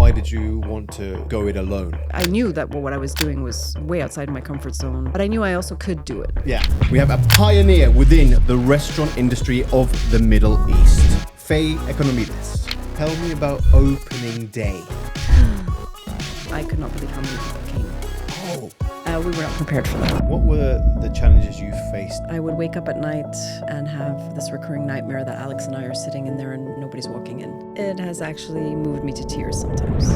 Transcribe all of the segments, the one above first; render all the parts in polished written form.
why did you want to go it alone? I knew that what I was doing was way outside my comfort zone, but I knew I also could do it. Yeah. We have a pioneer within the restaurant industry of the Middle East, Fay Economides. Tell me about opening day. I could not believe how many people came. Oh. We were not prepared for that. What were the challenges you faced? I would wake up at night and have this recurring nightmare that Alex and I are sitting in there and nobody's walking in. It has actually moved me to tears sometimes.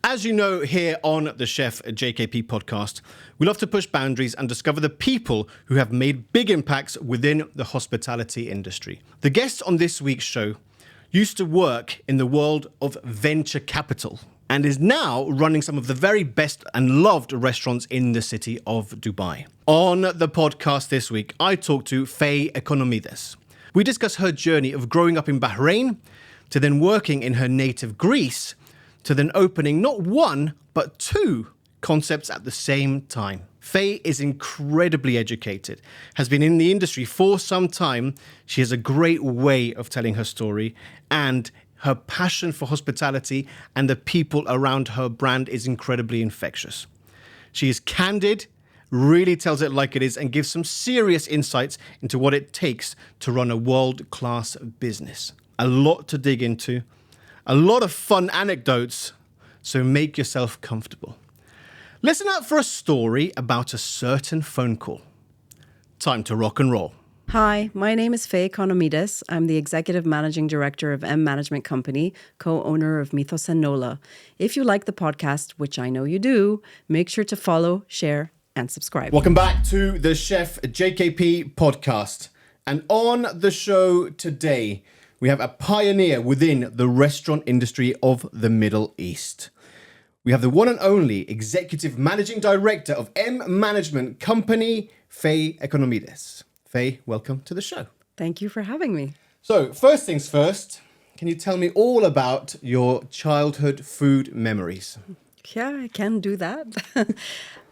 As you know, here on the Chef JKP Podcast, we love to push boundaries and discover the people who have made big impacts within the hospitality industry. The guest on this week's show used to work in the world of venture capital and is now running some of the very best and loved restaurants in the city of Dubai. On the podcast this week, I talked to Fay Economides. We discuss her journey of growing up in Bahrain to then working in her native Greece to then opening not one, but two concepts at the same time. Fay is incredibly educated, has been in the industry for some time. She has a great way of telling her story, and her passion for hospitality and the people around her brand is incredibly infectious. She is candid, really tells it like it is, and gives some serious insights into what it takes to run a world-class business. A lot to dig into. A lot of fun anecdotes, so make yourself comfortable. Listen out for a story about a certain phone call. Time to rock and roll. Hi, my name is Fay Economides. I'm the Executive Managing Director of M Management Company, co-owner of Mythos and Nola. If you like the podcast, which I know you do, make sure to follow, share, and subscribe. Welcome back to the Chef JKP Podcast. And on the show today, we have a pioneer within the restaurant industry of the Middle East. We have the one and only Executive Managing Director of M Management Company, Fay Economides. Fay, welcome to the show. Thank you for having me. So, first things first, can you tell me all about your childhood food memories? Yeah, I can do that.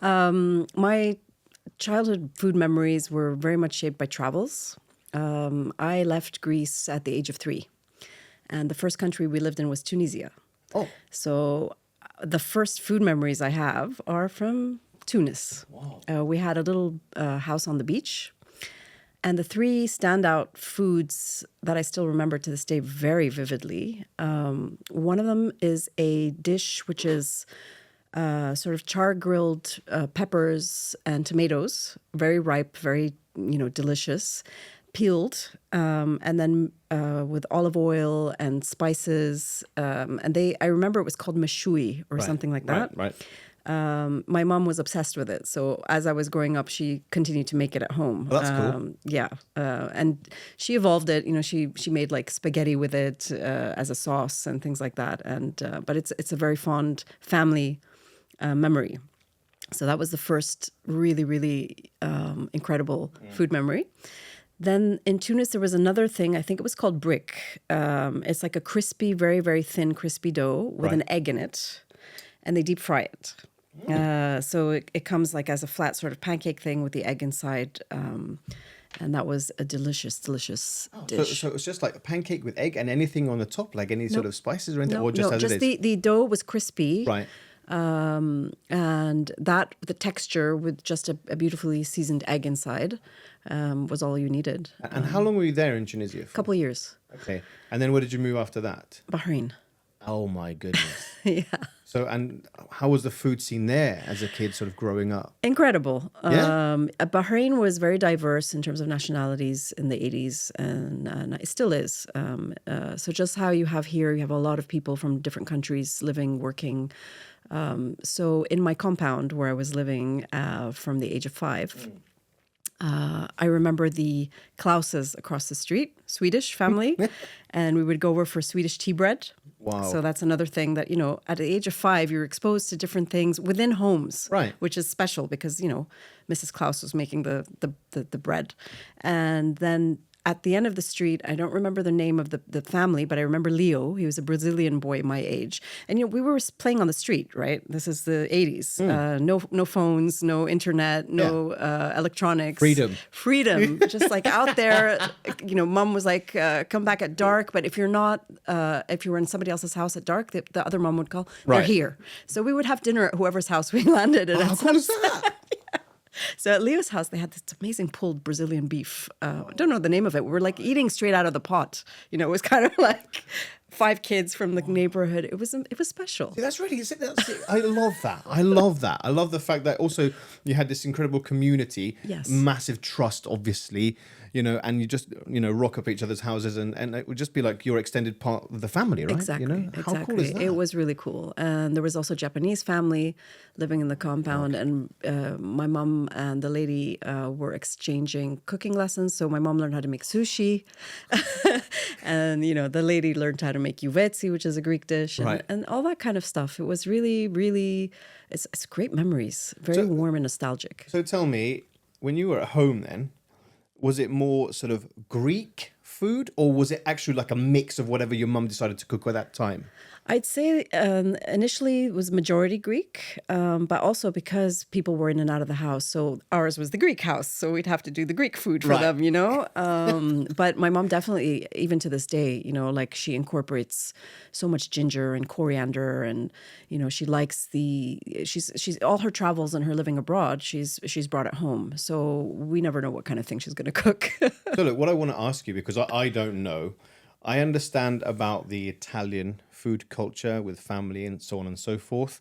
My childhood food memories were very much shaped by travels. I left Greece at the age of 3, and the first country we lived in was Tunisia. Oh. So the first food memories I have are from Tunis. Wow. We had a little house on the beach, and the 3 standout foods that I still remember to this day very vividly. One of them is a dish which is sort of char-grilled peppers and tomatoes, very ripe, very delicious. Peeled, and then with olive oil and spices. And I remember it was called mashui or something like that. Right. My mom was obsessed with it. So as I was growing up, she continued to make it at home. Oh, that's cool. Yeah. And she evolved it. She made like spaghetti with it as a sauce and things like that. And but it's a very fond family memory. So that was the first really, really incredible food memory. Then in Tunis, there was another thing, I think it was called brick. It's like a crispy, very, very thin, crispy dough with an egg in it, and they deep fry it. So it comes like as a flat sort of pancake thing with the egg inside, and that was a delicious, delicious dish. So it was just like a pancake with egg and anything on the top, like any sort of spices or anything, or just as it is? The dough was crispy. Right. And that, the texture with just a beautifully seasoned egg inside, was all you needed. And how long were you there in Tunisia for? A couple of years. Okay. And then where did you move after that? Bahrain. Oh my goodness. Yeah. So, and how was the food scene there as a kid sort of growing up? Incredible. Yeah? Bahrain was very diverse in terms of nationalities in the 80s, and it still is. So just how you have here, you have a lot of people from different countries living, working. So in my compound where I was living from the age of 5, I remember the Klauses across the street, Swedish family, and we would go over for Swedish tea bread. Wow. So that's another thing that, at the age of 5, you're exposed to different things within homes, right? Which is special because, Mrs. Klaus was making the bread. And then at the end of the street, I don't remember the name of the family, but I remember Leo. He was a Brazilian boy my age. And, we were playing on the street, right? This is the 80s. No phones, no internet, no electronics. Freedom. Just like out there, mom was like, come back at dark. But if you're not, if you were in somebody else's house at dark, the other mom would call, they're here. So we would have dinner at whoever's house we landed at. How cool is that? So at Leo's house, they had this amazing pulled Brazilian beef. I don't know the name of it. We were like eating straight out of the pot. It was kind of like 5 kids from the neighborhood. It was special. See, that's really, I love that. I love that. I love the fact that also you had this incredible community, yes, massive trust, obviously, and you just, rock up each other's houses and it would just be like your extended part of the family, right? Exactly. How cool is that? It was really cool. And there was also a Japanese family living in the compound. Okay. And my mom and the lady were exchanging cooking lessons. So my mom learned how to make sushi. And, the lady learned how to make juvetsi, which is a Greek dish. And all that kind of stuff. It was really, really, it's great memories. Very warm and nostalgic. So tell me, when you were at home then, was it more sort of Greek food or was it actually like a mix of whatever your mum decided to cook at that time? I'd say initially it was majority Greek, but also because people were in and out of the house. So ours was the Greek house. So we'd have to do the Greek food for them, But my mom definitely, even to this day, like she incorporates so much ginger and coriander and, she likes she's all her travels and her living abroad, she's brought it home. So we never know what kind of thing she's going to cook. So look, what I want to ask you, because I don't know, I understand about the Italian food culture with family and so on and so forth.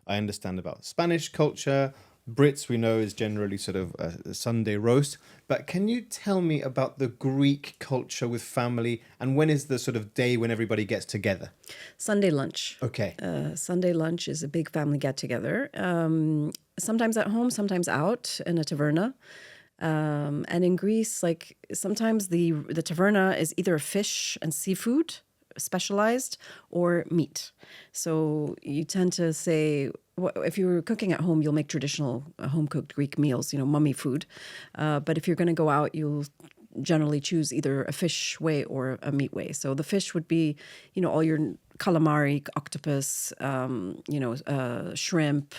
I understand about Spanish culture. Brits, we know, is generally sort of a Sunday roast. But can you tell me about the Greek culture with family and when is the sort of day when everybody gets together? Sunday lunch. Okay. Sunday lunch is a big family get-together. Sometimes at home, sometimes out in a taverna. And in Greece, like sometimes the taverna is either fish and seafood specialized or meat. So you tend to say, if you're cooking at home, you'll make traditional home-cooked Greek meals, mummy food. But if you're going to go out, you'll generally choose either a fish way or a meat way. So the fish would be, all your calamari, octopus, shrimp,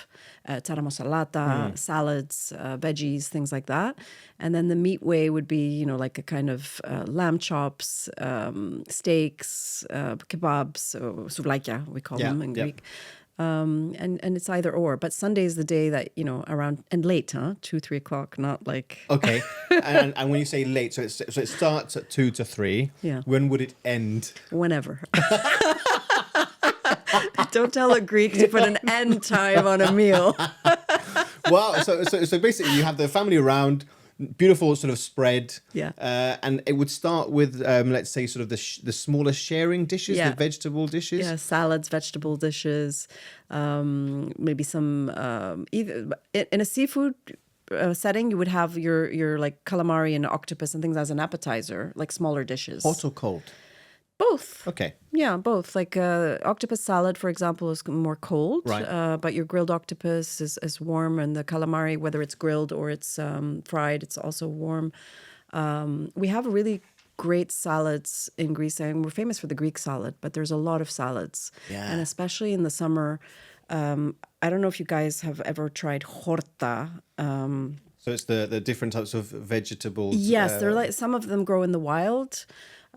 taramo salata, salads, veggies, things like that. And then the meat way would be, like a kind of lamb chops, steaks, kebabs, souvlakia, we call them in Greek. And it's either or, but Sunday is the day that, around, and late, 2-3 o'clock, not like. Okay. and when you say late, so it starts at 2 to 3. Yeah. When would it end? Whenever. Don't tell a Greek to put an end time on a meal. Wow. So basically you have the family around, beautiful sort of spread. Yeah. And it would start with, let's say, sort of the smaller sharing dishes, the vegetable dishes. Yeah, salads, vegetable dishes, maybe some, either in a seafood setting, you would have your like calamari and octopus and things as an appetizer, like smaller dishes. Hot or cold? Both. Okay. Yeah, both. Like octopus salad, for example, is more cold. Right. But your grilled octopus is warm, and the calamari, whether it's grilled or it's fried, it's also warm. We have really great salads in Greece, and we're famous for the Greek salad, but there's a lot of salads. Yeah. And especially in the summer, I don't know if you guys have ever tried horta. So it's the different types of vegetables. Yes, they're like, some of them grow in the wild.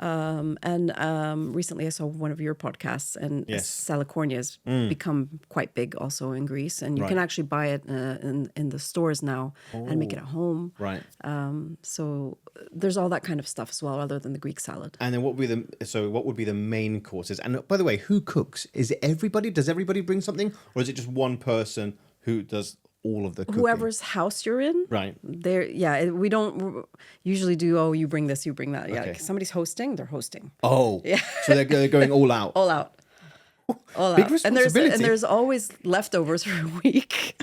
And recently I saw one of your podcasts, and Salicornia has become quite big also in Greece, and you can actually buy it in the stores now and make it at home. Right. So there's all that kind of stuff as well, other than the Greek salad. And then what would be the main courses? And by the way, who cooks? Is it everybody? Does everybody bring something, or is it just one person who does all of the cooking? Whoever's house you're in, right? We don't usually do, you bring this, you bring that. Yeah, okay. Somebody's hosting, they're hosting. Oh, yeah. So they're going all out. All out. All Big out. responsibility. And there's always leftovers for a week.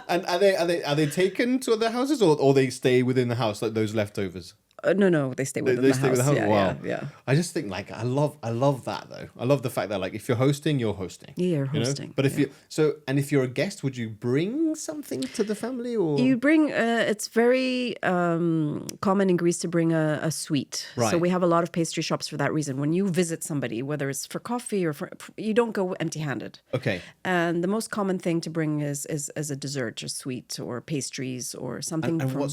And are they taken to other houses or they stay within the house, like those leftovers? No, they stay within the Stay with house. the house. Yeah, Wow. yeah. I just think like I love that though. I love the fact that like if you're hosting, you're hosting. Yeah, you're you know? hosting, But if you're a guest, would you bring something to the family or You bring, it's very common in Greece to bring a sweet. Right. So we have a lot of pastry shops for that reason. When you visit somebody, whether it's for coffee or you don't go empty-handed. Okay. And the most common thing to bring is a dessert or sweet or pastries or something. And from, what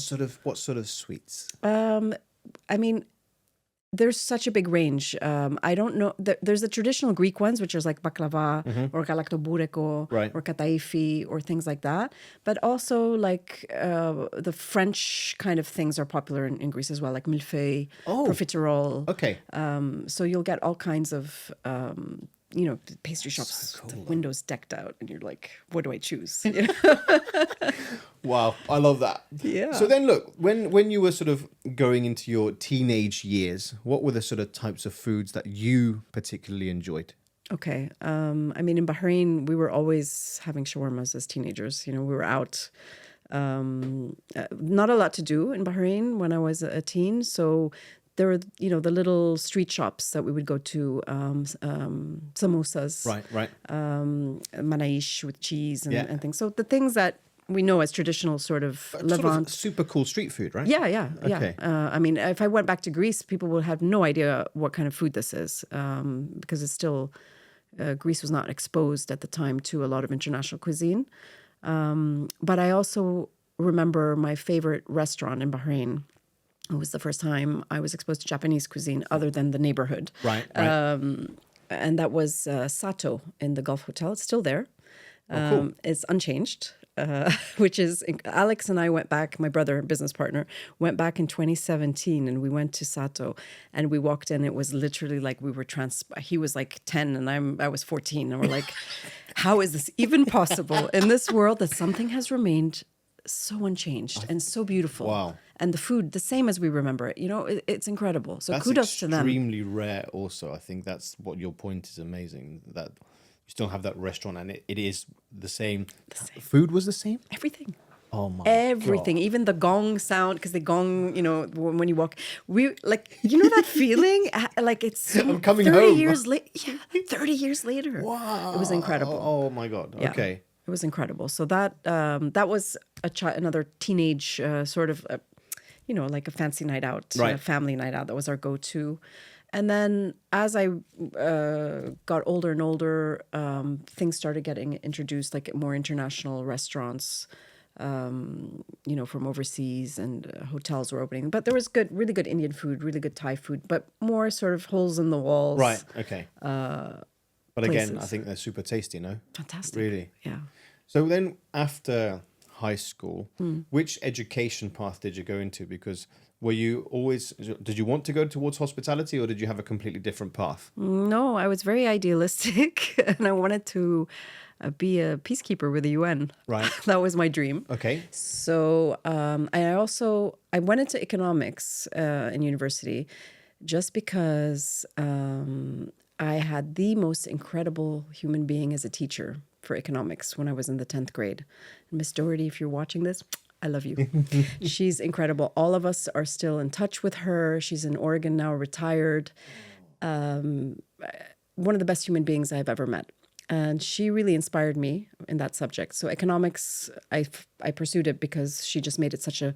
sort of sweets? I mean, there's such a big range. I don't know. There's the traditional Greek ones, which is like baklava or galaktoboureko Right. or kataifi or things like that. But also like the French kind of things are popular in Greece as well, like millefeuille, profiterole. Okay. So you'll get all kinds of, pastry shops, the windows decked out, and you're like, what do I choose? You know? Wow, I love that. Yeah. So then look, when you were sort of going into your teenage years, what were the sort of types of foods that you particularly enjoyed? Okay. I mean, in Bahrain, we were always having shawarmas as teenagers. You know, we were out. Not a lot to do in Bahrain when I was a teen. So there were, the little street shops that we would go to, samosas. Right. Manaish with cheese Yeah. and things. So the things that we know as traditional sort of Levant. Sort of super cool street food, right? Yeah. Okay. I mean, if I went back to Greece, people would have no idea what kind of food this is because it's still, Greece was not exposed at the time to a lot of international cuisine. But I also remember my favorite restaurant in Bahrain. It was the first time I was exposed to Japanese cuisine other than the neighborhood. Right. And that was Sato in the Gulf Hotel. It's still there. Cool. It's unchanged, which is Alex and I went back, my brother, business partner, went back in 2017 and we went to Sato and we walked in. It was literally like we were he was like 10 and I was 14 and we're like, how is this even possible in this world that something has remained so unchanged and so beautiful? Wow. And the food, the same as we remember it, it's incredible. So kudos to them. That's extremely rare also. I think that's what your point is amazing, that you still have that restaurant and it is the same. Food was the same? Everything. Oh my Everything, God. even the gong sound, because the gong, when you walk, that feeling, like it's I'm coming 30 home. years later. Yeah, 30 years later. Wow. It was incredible. Oh my God. Yeah, Okay. it was incredible. So that was another teenage sort of, like a fancy night out, Right. family night out. That was our go-to. And then as I got older and older, things started getting introduced, like more international restaurants, from overseas, and hotels were opening. But there was really good Indian food, really good Thai food, but more sort of holes in the walls. Right. Okay. But again, places. I think they're super tasty, no? Fantastic. Really? Yeah. So then after high school, which education path did you go into? Because did you want to go towards hospitality or did you have a completely different path? No, I was very idealistic and I wanted to be a peacekeeper with the UN. Right. That was my dream. Okay. So I went into economics in university just because I had the most incredible human being as a teacher for economics when I was in the 10th grade. And Miss Doherty, if you're watching this, I love you. She's incredible. All of us are still in touch with her. She's in Oregon now, retired. One of the best human beings I've ever met. And she really inspired me in that subject. So economics, I pursued it because she just made it such a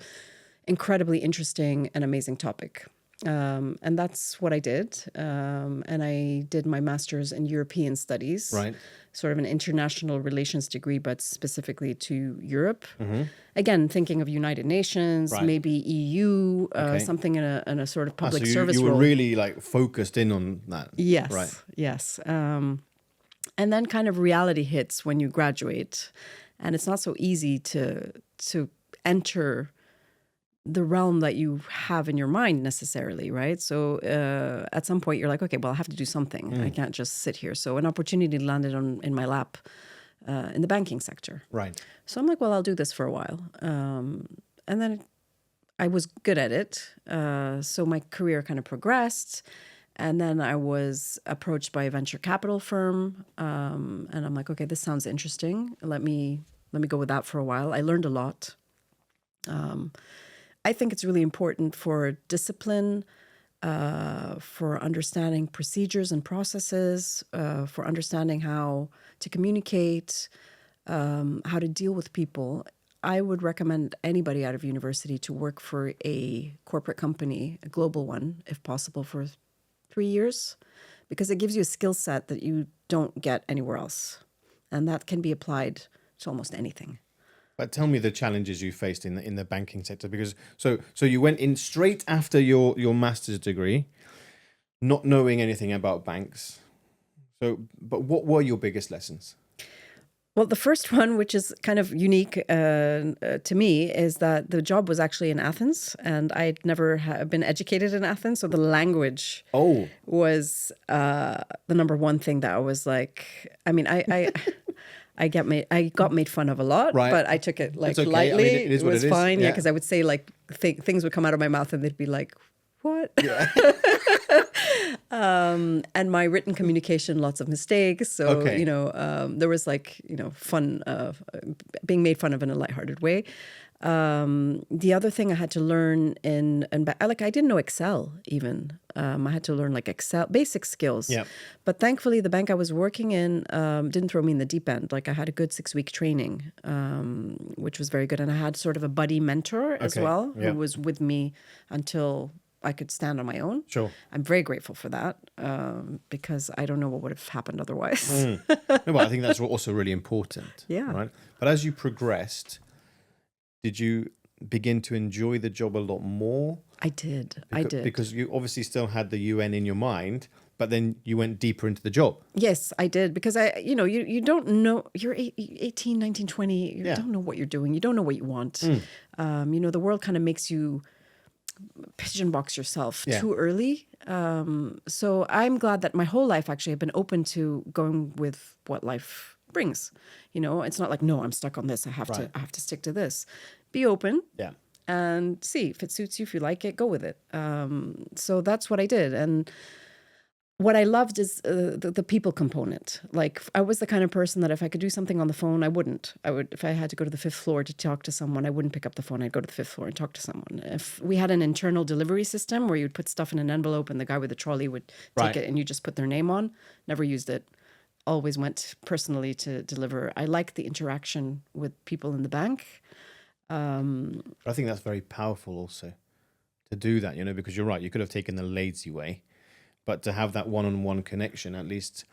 incredibly interesting and amazing topic. And that's what I did. And I did my master's in European studies. Right. Sort of an international relations degree, but specifically to Europe. Again, thinking of United Nations, Right. maybe EU, Okay. something in a sort of public So service you were role. really like focused in on that. Yes. Right. Yes. And then kind of reality hits when you graduate, and it's not so easy to enter the realm that you have in your mind necessarily, right? So at some point you're like, okay, well, I have to do something. I can't just sit here. So an opportunity landed in my lap in the banking sector. Right. So I'm like, well, I'll do this for a while. And then I was good at it. So my career kind of progressed. And then I was approached by a venture capital firm. And I'm like, okay, this sounds interesting. Let me let me go with that for a while. I learned a lot. I think it's really important for discipline, for understanding procedures and processes, for understanding how to communicate, how to deal with people. I would recommend anybody out of university to work for a corporate company, a global one, if possible, for 3 years, because it gives you a skill set that you don't get anywhere else. And that can be applied to almost anything. But tell me the challenges you faced in the banking sector, because so you went in straight after your master's degree, not knowing anything about banks. But what were your biggest lessons? Well, the first one, which is kind of unique to me, is that the job was actually in Athens, and I'd never been educated in Athens, so the language was the number one thing that I was like. I mean, I got made fun of a lot, right. But I took it like okay. lightly. I mean, it was fine, yeah, because I would say like things would come out of my mouth, and they'd be like, "What?" Yeah. And my written communication, lots of mistakes. So, there was like, fun, being made fun of in a lighthearted way. The other thing I had to learn I didn't know Excel even. I had to learn like Excel, basic skills. Yeah. But thankfully, the bank I was working in didn't throw me in the deep end. Like I had a good 6-week training, which was very good. And I had sort of a buddy mentor as well, who was with me until I could stand on my own. Sure. I'm very grateful for that because I don't know what would have happened otherwise. No, but I think that's also really important. Yeah. Right. But as you progressed, did you begin to enjoy the job a lot more? I did. Because you obviously still had the UN in your mind, but then you went deeper into the job. Yes, I did. Because you don't know, you're 18, 19, 20, you don't know what you're doing. You don't know what you want. The world kind of makes you pigeon box yourself too early. So I'm glad that my whole life actually I've been open to going with what life brings. It's not like, no, I'm stuck on this. I have to stick to this. Be open. Yeah. And see if it suits you, if you like it, go with it. So that's what I did. And what I loved is the people component. Like I was the kind of person that if I could do something on the phone, I wouldn't. If I had to go to the 5th floor to talk to someone, I wouldn't pick up the phone. I'd go to the 5th floor and talk to someone. If we had an internal delivery system where you'd put stuff in an envelope and the guy with the trolley would take it and you just put their name on, never used it. Always went personally to deliver. I liked the interaction with people in the bank. I think that's very powerful also to do that, because you're right. You could have taken the lazy way. But to have that one-on-one connection, at least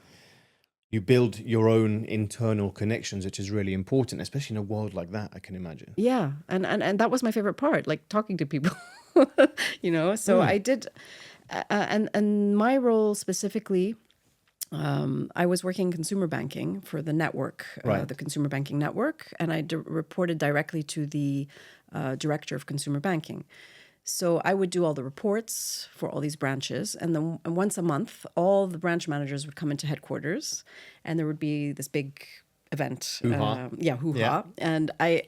you build your own internal connections, which is really important, especially in a world like that, I can imagine. Yeah. And that was my favorite part, like talking to people, So I did. And my role specifically, I was working in consumer banking for the network, the consumer banking network, and I reported directly to the director of consumer banking. So I would do all the reports for all these branches. And then once a month, all the branch managers would come into headquarters and there would be this big event. Hoo-ha. Hoo-ha. Yeah. And I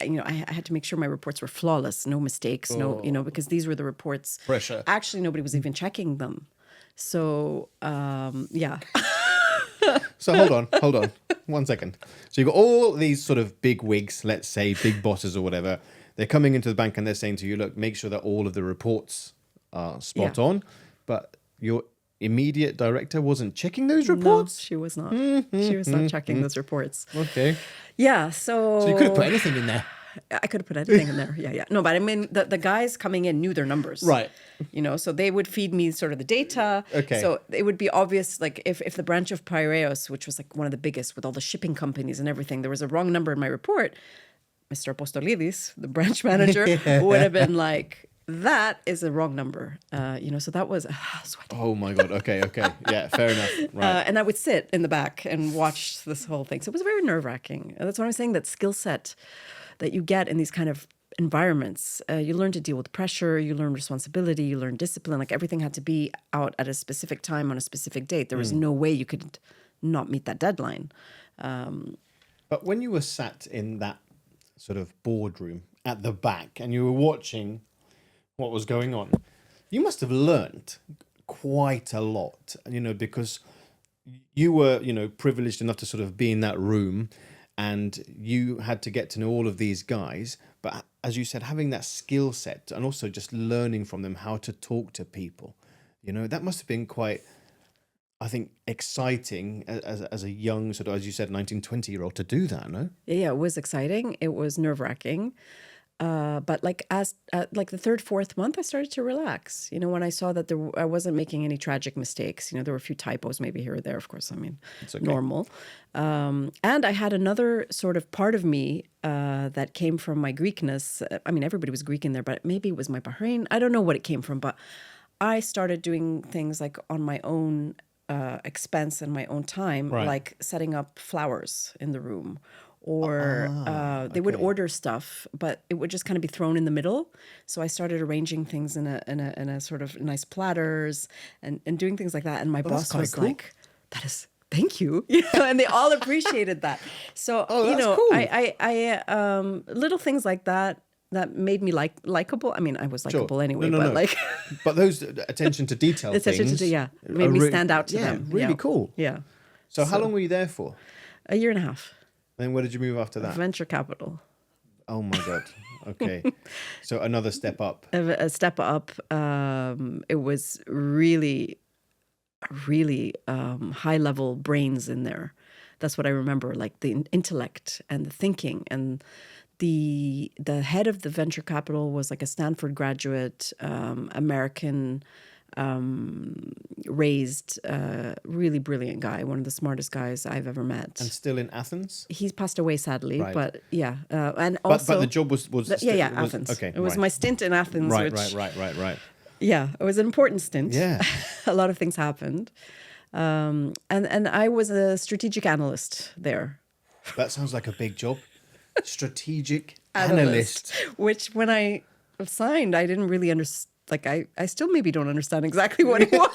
had to make sure my reports were flawless, no mistakes, because these were the reports. Pressure. Actually, nobody was even checking them. So, yeah. So hold on. 1 second. So you've got all these sort of big wigs, let's say, big bosses or whatever. They're coming into the bank and they're saying to you, look, make sure that all of the reports are spot on. But your immediate director wasn't checking those reports? No, she was not. She was not checking those reports. Okay. Yeah, so you could have put anything in there. I could have put anything in there. Yeah. No, but I mean, the guys coming in knew their numbers. Right. So they would feed me sort of the data. Okay. So it would be obvious, like if the branch of Piraeus, which was like one of the biggest with all the shipping companies and everything, there was a wrong number in my report, Mr. Apostolidis, the branch manager, would have been like, that is a wrong number. So that was sweaty. Oh my God. Okay. Yeah, fair enough. Right. And I would sit in the back and watch this whole thing. So it was very nerve-wracking. That's what I'm saying, that skill set that you get in these kind of environments. You learn to deal with pressure, you learn responsibility, you learn discipline. Like everything had to be out at a specific time on a specific date. There was no way you could not meet that deadline. But when you were sat in that sort of boardroom at the back and you were watching what was going on, you must have learned quite a lot, because you were, privileged enough to sort of be in that room and you had to get to know all of these guys. But as you said, having that skill set and also just learning from them how to talk to people, that must have been quite, I think, exciting as a young, sort of, as you said, 19, 20-year-old to do that, no? Yeah, it was exciting. It was nerve-wracking. But like the third, fourth month, I started to relax. When I saw that I wasn't making any tragic mistakes. There were a few typos maybe here or there. Of course, I mean, it's okay. Normal. And I had another sort of part of me that came from my Greekness. I mean, everybody was Greek in there, but maybe it was my Bahrain. I don't know what it came from, but I started doing things like on my own expense and my own time, Right. like setting up flowers in the room. Or they would order stuff, but it would just kind of be thrown in the middle. So I started arranging things in a sort of nice platters and doing things like that. And my boss was cool. like, "That is, thank you," and they all appreciated that. So that's cool. I little things like that made me likable. I mean, I was likable anyway, No. like. But those attention to detail things, made me stand out to them. Really cool. Yeah. So how long were you there for? A year and a half. Then where did you move after that? Venture capital. Oh my God. Okay. So another step up. A step up. It was really, really high level brains in there. That's what I remember, like the intellect and the thinking. And the head of the venture capital was like a Stanford graduate, American raised, really brilliant guy, one of the smartest guys I've ever met. And still in Athens? He's passed away sadly, Right. but yeah. And also, but the job was Athens. Okay. It was my stint in Athens. Right. Yeah, it was an important stint. Yeah. A lot of things happened. And I was a strategic analyst there. That sounds like a big job. Strategic analyst. Which when I signed, I didn't really understand. Like, I still maybe don't understand exactly what it was.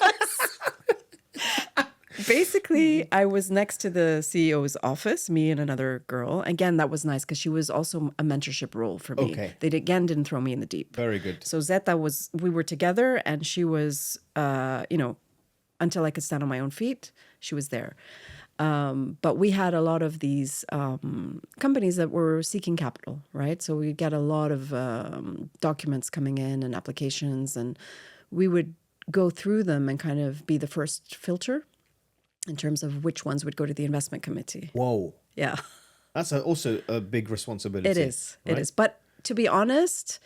Basically, I was next to the CEO's office, me and another girl. Again, that was nice because she was also a mentorship role for me. Okay. They didn't throw me in the deep. Very good. So Zeta we were together and she was, until I could stand on my own feet, she was there. But we had a lot of these companies that were seeking capital, right? So we get a lot of documents coming in and applications, and we would go through them and kind of be the first filter in terms of which ones would go to the investment committee. Whoa. Yeah. That's also a big responsibility. It is. Right? It is. But to be honest,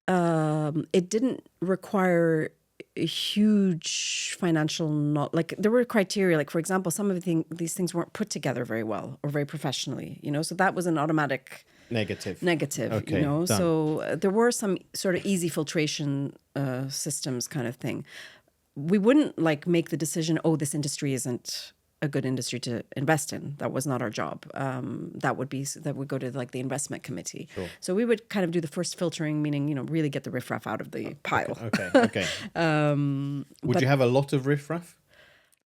it didn't require a huge financial like there were criteria, like for example some of these things weren't put together very well or very professionally, so that was an automatic negative, okay, done. So there were some sort of easy filtration systems kind of thing. We wouldn't like make the decision, oh, this industry isn't a good industry to invest in. That was not our job. That would go to like the investment committee. Sure. So we would kind of do the first filtering, meaning really get the riffraff out of the pile. Okay. Would you have a lot of riffraff?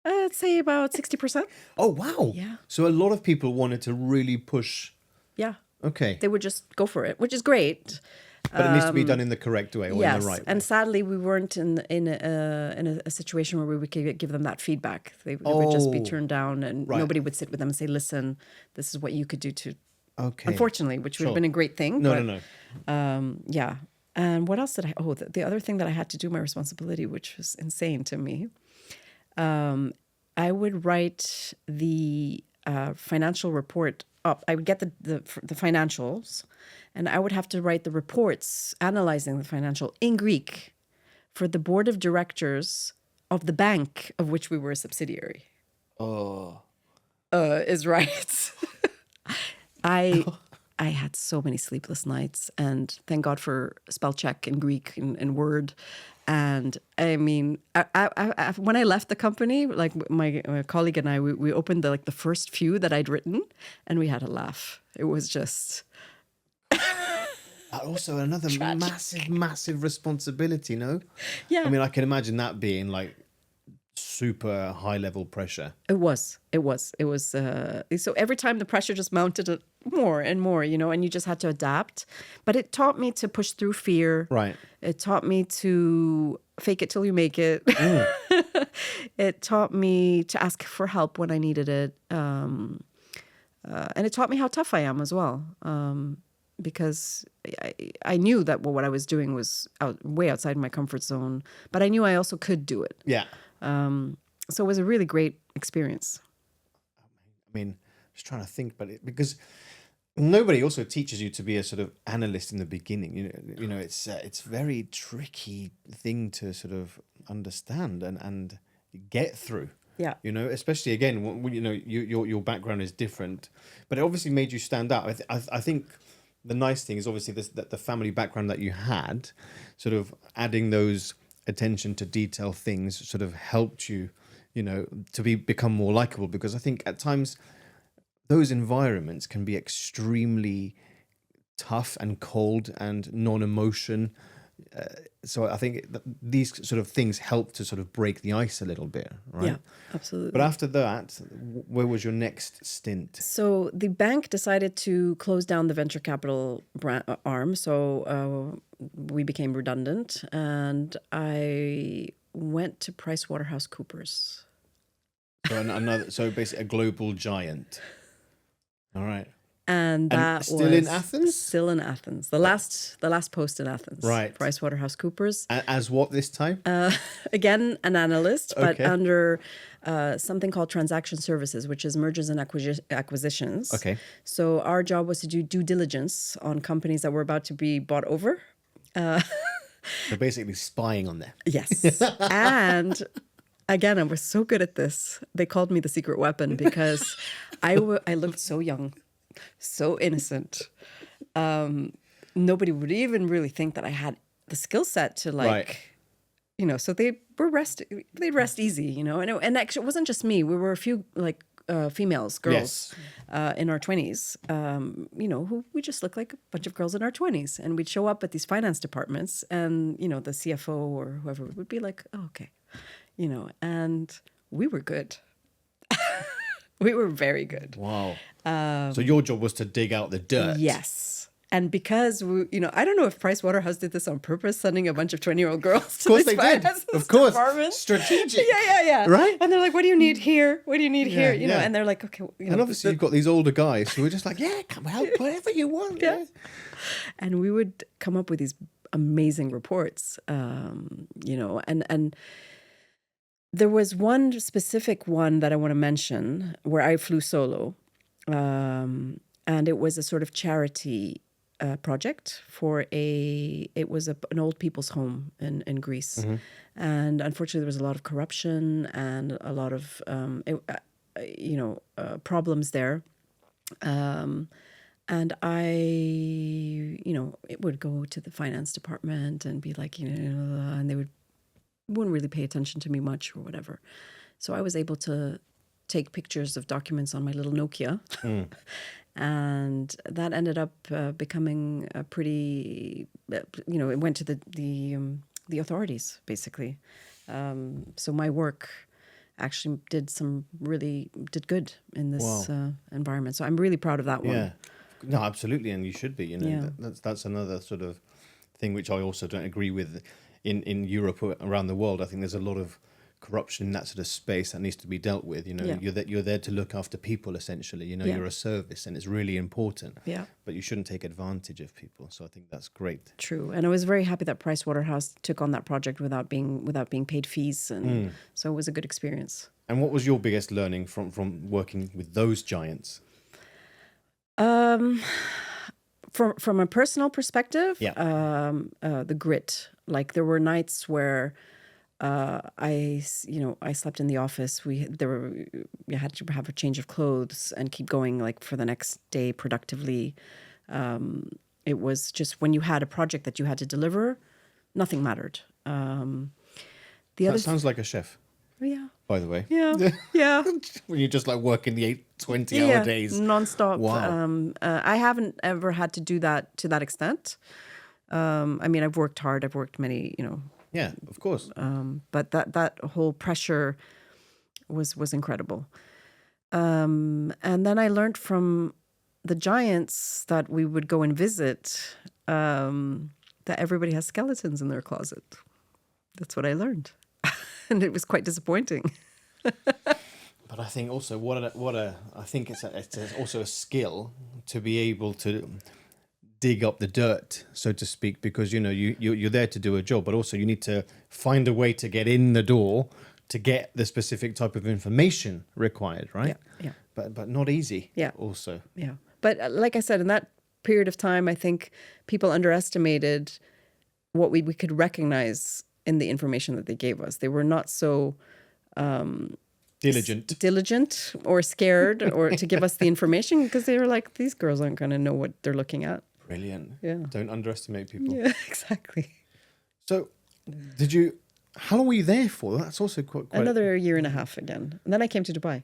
I'd say about 60%. Oh wow! Yeah. So a lot of people wanted to really push. Yeah. Okay. They would just go for it, which is great. But it needs to be done in the correct way or in the right way. And sadly, we weren't in a situation where we would give them that feedback. They would just be turned down, and nobody would sit with them and say, "Listen, this is what you could do to." Okay. Unfortunately, which would have been a great thing. No. Yeah. And what else did I? Oh, the other thing that I had to do, my responsibility, which was insane to me. I would write the financial report up. I would get the financials, and I would have to write the reports analyzing the financial in Greek for the board of directors of the bank of which we were a subsidiary. Oh. Is right. I had so many sleepless nights, and thank God for spell check in Greek and Word. And I mean, I when I left the company, like my colleague and I, we opened the first few that I'd written, and we had a laugh. It was just also another massive responsibility. No, yeah. I mean, I can imagine that being like super high level pressure. It was. So every time the pressure just mounted more and more, and you just had to adapt. But it taught me to push through fear. Right. It taught me to fake it till you make it. It taught me to ask for help when I needed it. And it taught me how tough I am as well, because I knew that what I was doing was way outside my comfort zone, but I knew I also could do it. Yeah. So it was a really great experience. I mean, just trying to think, because nobody also teaches you to be a sort of analyst in the beginning. You know, it's very tricky thing to sort of understand and get through. Yeah. You know, especially again, when you know your background is different, but it obviously made you stand out. I think the nice thing is obviously that the family background that you had, sort of adding those attention to detail things, sort of helped you, you know, to become more likable. Because I think at times those environments can be extremely tough and cold and non-emotion. So I think these sort of things help to sort of break the ice a little bit, right? Yeah, absolutely. But after that, where was your next stint? So the bank decided to close down the venture capital arm. So we became redundant, and I went to PricewaterhouseCoopers. So basically a global giant. All right. And that still was in Athens? Still in Athens. The last post in Athens. Right. PricewaterhouseCoopers. As what this time? Again, an analyst, but Okay. under something called transaction services, which is mergers and acquisitions. Okay. So our job was to do due diligence on companies that were about to be bought over. So basically spying on them. Yes. And again, I was so good at this. They called me the secret weapon because I looked so young. So innocent. Nobody would even really think that I had the skill set to Right. you know, so they'd rest easy, you know, and actually it wasn't just me. We were a few females, girls, in our 20s, you know, who we just looked like a bunch of girls in our 20s, and we'd show up at these finance departments, and, you know, the CFO or whoever would be like, oh, okay, you know, and we were good. We were very good. Wow. So your job was to dig out the dirt. Yes. And because, you know, I don't know if Pricewaterhouse did this on purpose, sending a bunch of 20-year-old girls to Of course these they did. finance Of course. departments. Strategic. Yeah. Right? And they're like, what do you need here? What do you need here? You know, yeah. and they're like, okay. You know, And obviously you've got these older guys who are just like, yeah, come help, whatever you want. Yeah. And we would come up with these amazing reports, you know, and there was one specific one that I want to mention where I flew solo, and it was a sort of charity project for it was an old people's home in Greece. Mm-hmm. And unfortunately there was a lot of corruption and a lot of problems there. And I, you know, it would go to the finance department and be like, you know, and they wouldn't really pay attention to me much or whatever. So I was able to take pictures of documents on my little Nokia. And that ended up becoming a pretty, you know, it went to the authorities, basically. So my work actually did good in this environment. So I'm really proud of that one. Yeah. No, absolutely. And you should be, you know, Yeah. that's another sort of thing which I also don't agree with in Europe or around the world. I think there's a lot of corruption in that sort of space that needs to be dealt with. You know, Yeah. you're there to look after people, essentially. You know, Yeah. you're a service, and it's really important. Yeah. But you shouldn't take advantage of people. So I think that's great. True. And I was very happy that Pricewaterhouse took on that project without being paid fees, and so it was a good experience. And what was your biggest learning from working with those giants? From a personal perspective, Yeah. the grit. Like there were nights where I slept in the office. You had to have a change of clothes and keep going like for the next day productively. It was just when you had a project that you had to deliver, nothing mattered. That sounds like a chef, Yeah. by the way. Yeah. Yeah. When you just like work in the 20-hour days. Nonstop. Wow. I haven't ever had to do that to that extent. I mean, I've worked hard. I've worked many, you know. Yeah, of course. But that whole pressure was incredible. And then I learned from the giants that we would go and visit that everybody has skeletons in their closet. That's what I learned. And it was quite disappointing. But I think also I think it's also a skill to be able to dig up the dirt, so to speak, because you're there to do a job, but also you need to find a way to get in the door to get the specific type of information required, right? Yeah. But not easy. Yeah. Also. Yeah. But like I said, in that period of time, I think people underestimated what we could recognize in the information that they gave us. They were not so diligent or scared or to give us the information, because they were like, these girls aren't going to know what they're looking at. Brilliant. Yeah. Don't underestimate people. Yeah, exactly. So how long were you there for? That's also quite another year and a half again. And then I came to Dubai.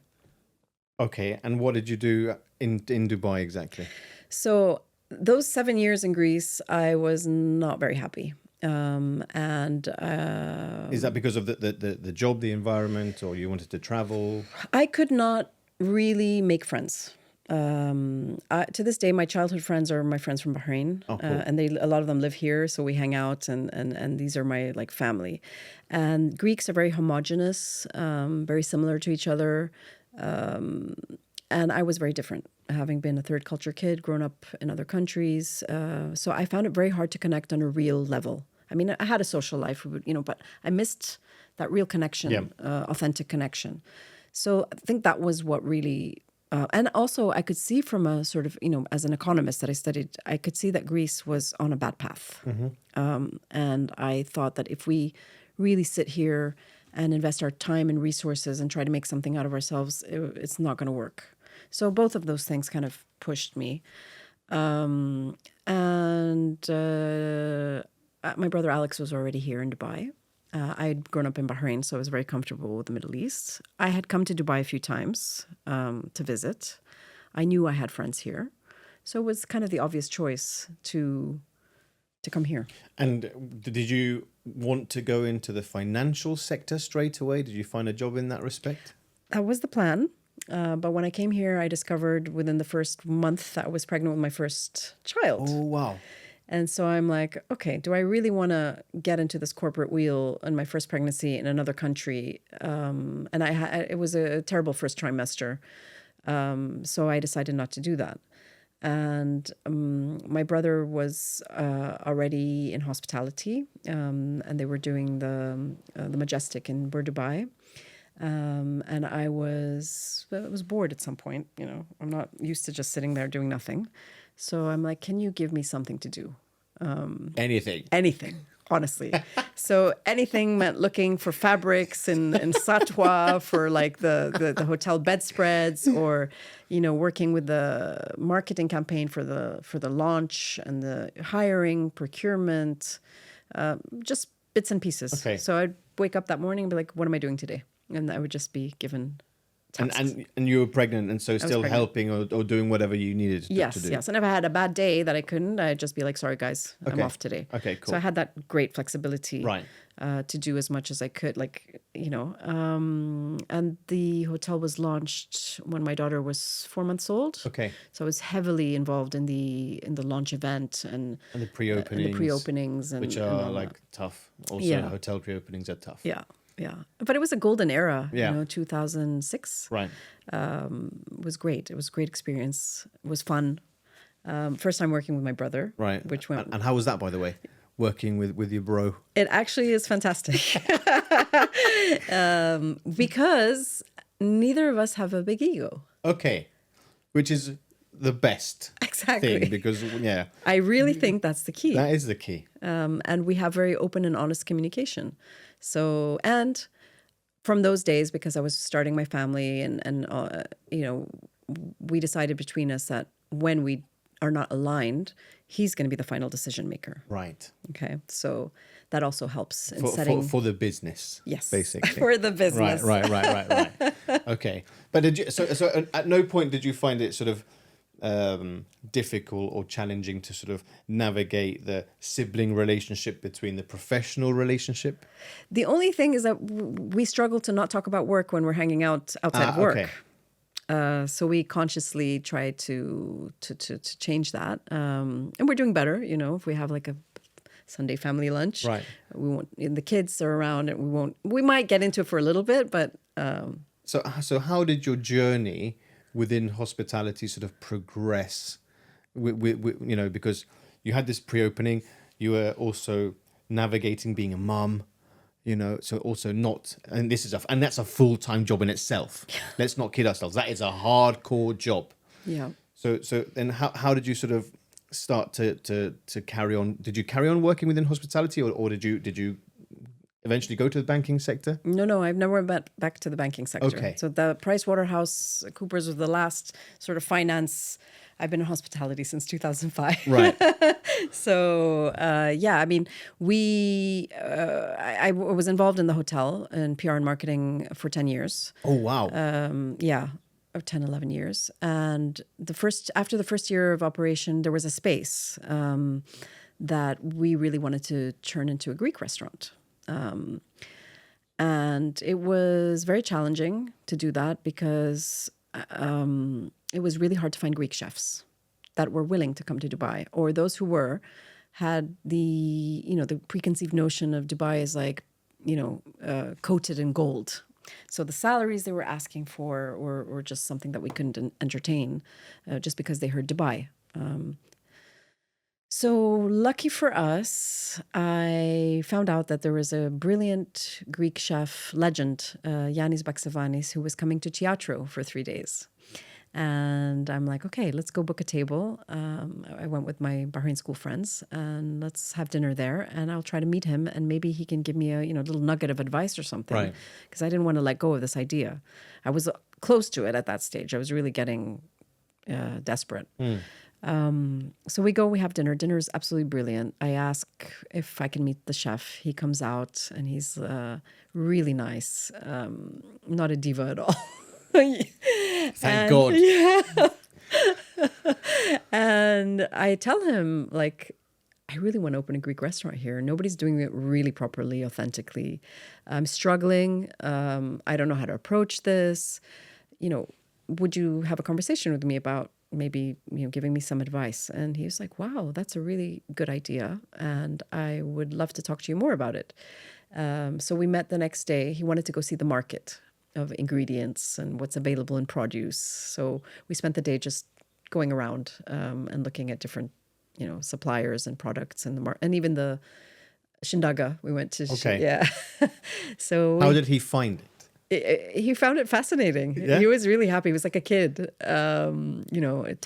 Okay. And what did you do in Dubai exactly? So those 7 years in Greece, I was not very happy. Is that because of the job, the environment, or you wanted to travel? I could not really make friends. To this day, my childhood friends are my friends from Bahrain. Oh, cool. And a lot of them live here, so we hang out, and these are my like family. And Greeks are very homogenous, very similar to each other. And I was very different, having been a third culture kid, grown up in other countries. So I found it very hard to connect on a real level. I mean, I had a social life, but I missed that real connection, authentic connection. So I think that was what really... and also I could see from a sort of, as an economist that I studied, I could see that Greece was on a bad path. Mm-hmm. And I thought that if we really sit here and invest our time and resources and try to make something out of ourselves, it's not going to work. So both of those things kind of pushed me. My brother Alex was already here in Dubai. I'd grown up in Bahrain, so I was very comfortable with the Middle East. I had come to Dubai a few times to visit. I knew I had friends here. So it was kind of the obvious choice to come here. And did you want to go into the financial sector straight away? Did you find a job in that respect? That was the plan. But when I came here, I discovered within the first month that I was pregnant with my first child. Oh, wow. And so I'm like, okay, do I really want to get into this corporate wheel in my first pregnancy in another country? And it was a terrible first trimester. So I decided not to do that. And my brother was already in hospitality, and they were doing the Majestic in Dubai. And I was bored at some point. I'm not used to just sitting there doing nothing. So I'm like, can you give me something to do? Anything, honestly. So anything meant looking for fabrics in Satwa for like the hotel bedspreads, or, working with the marketing campaign for the launch and the hiring, procurement, just bits and pieces. Okay. So I'd wake up that morning and be like, what am I doing today? And I would just be given tasks. And you were pregnant, and so still helping or doing whatever you needed to do. Yes. And if I had a bad day that I couldn't, I'd just be like, sorry, guys, I'm off today. Okay, cool. So I had that great flexibility right. To do as much as I could, and the hotel was launched when my daughter was 4 months old. Okay. So I was heavily involved in the launch event and the pre-openings. Which are like tough. Also, hotel pre-openings are tough. Yeah. Yeah. But it was a golden era, 2006. Right. It was great. It was a great experience. It was fun. First time working with my brother. Right. And how was that, by the way? Working with your bro? It actually is fantastic. Because neither of us have a big ego. Okay. Which is the best thing, because, I really think that's the key. That is the key. And we have very open and honest communication. So, and from those days, because I was starting my family and we decided between us that when we are not aligned, he's going to be the final decision maker. Right. Okay. So that also helps in setting... For the business. Yes. Basically. For the business. Right. Okay. But did you, so at no point did you find it sort of difficult or challenging to sort of navigate the sibling relationship between the professional relationship? The only thing is that we struggle to not talk about work when we're hanging out outside of work. Okay. So we consciously try to change that, and we're doing better. If we have like a Sunday family lunch, right? We won't. The kids are around, and we might get into it for a little bit, but. So how did your journey within hospitality sort of progress? Because you had this pre-opening, you were also navigating being a mum, so also not, and that's a full-time job in itself. Let's not kid ourselves. That is a hardcore job. Yeah. So then how did you sort of start to carry on? Did you carry on working within hospitality, or did you eventually go to the banking sector? No, I've never went back to the banking sector. Okay. So the PricewaterhouseCoopers was the last sort of finance. I've been in hospitality since 2005. Right. So I mean, I was involved in the hotel and PR and marketing for 10 years. Oh, wow. Of 10, 11 years. And after the first year of operation, there was a space that we really wanted to turn into a Greek restaurant. And it was very challenging to do that because it was really hard to find Greek chefs that were willing to come to Dubai, or those who had the preconceived notion of Dubai as like, coated in gold. So the salaries they were asking for were just something that we couldn't entertain just because they heard Dubai. So lucky for us, I found out that there was a brilliant Greek chef legend, Yannis Baksavanis, who was coming to Teatro for 3 days. And I'm like, okay, let's go book a table. I went with my Bahrain school friends and let's have dinner there. And I'll try to meet him and maybe he can give me a little nugget of advice or something. Right. Because I didn't want to let go of this idea. I was close to it at that stage. I was really getting desperate. So we have dinner. Dinner is absolutely brilliant. I ask if I can meet the chef. He comes out and he's really nice. Not a diva at all. Thank God. Yeah. And I tell him, like, I really want to open a Greek restaurant here. Nobody's doing it really properly, authentically. I'm struggling. I don't know how to approach this. Would you have a conversation with me about maybe, giving me some advice? And he was like, wow, that's a really good idea. And I would love to talk to you more about it. So we met the next day. He wanted to go see the market of ingredients and what's available in produce. So we spent the day just going around and looking at different, suppliers and products and even the Shindaga we went to. Okay. Yeah. So how did he find it? He found it fascinating. Yeah? He was really happy. He was like a kid,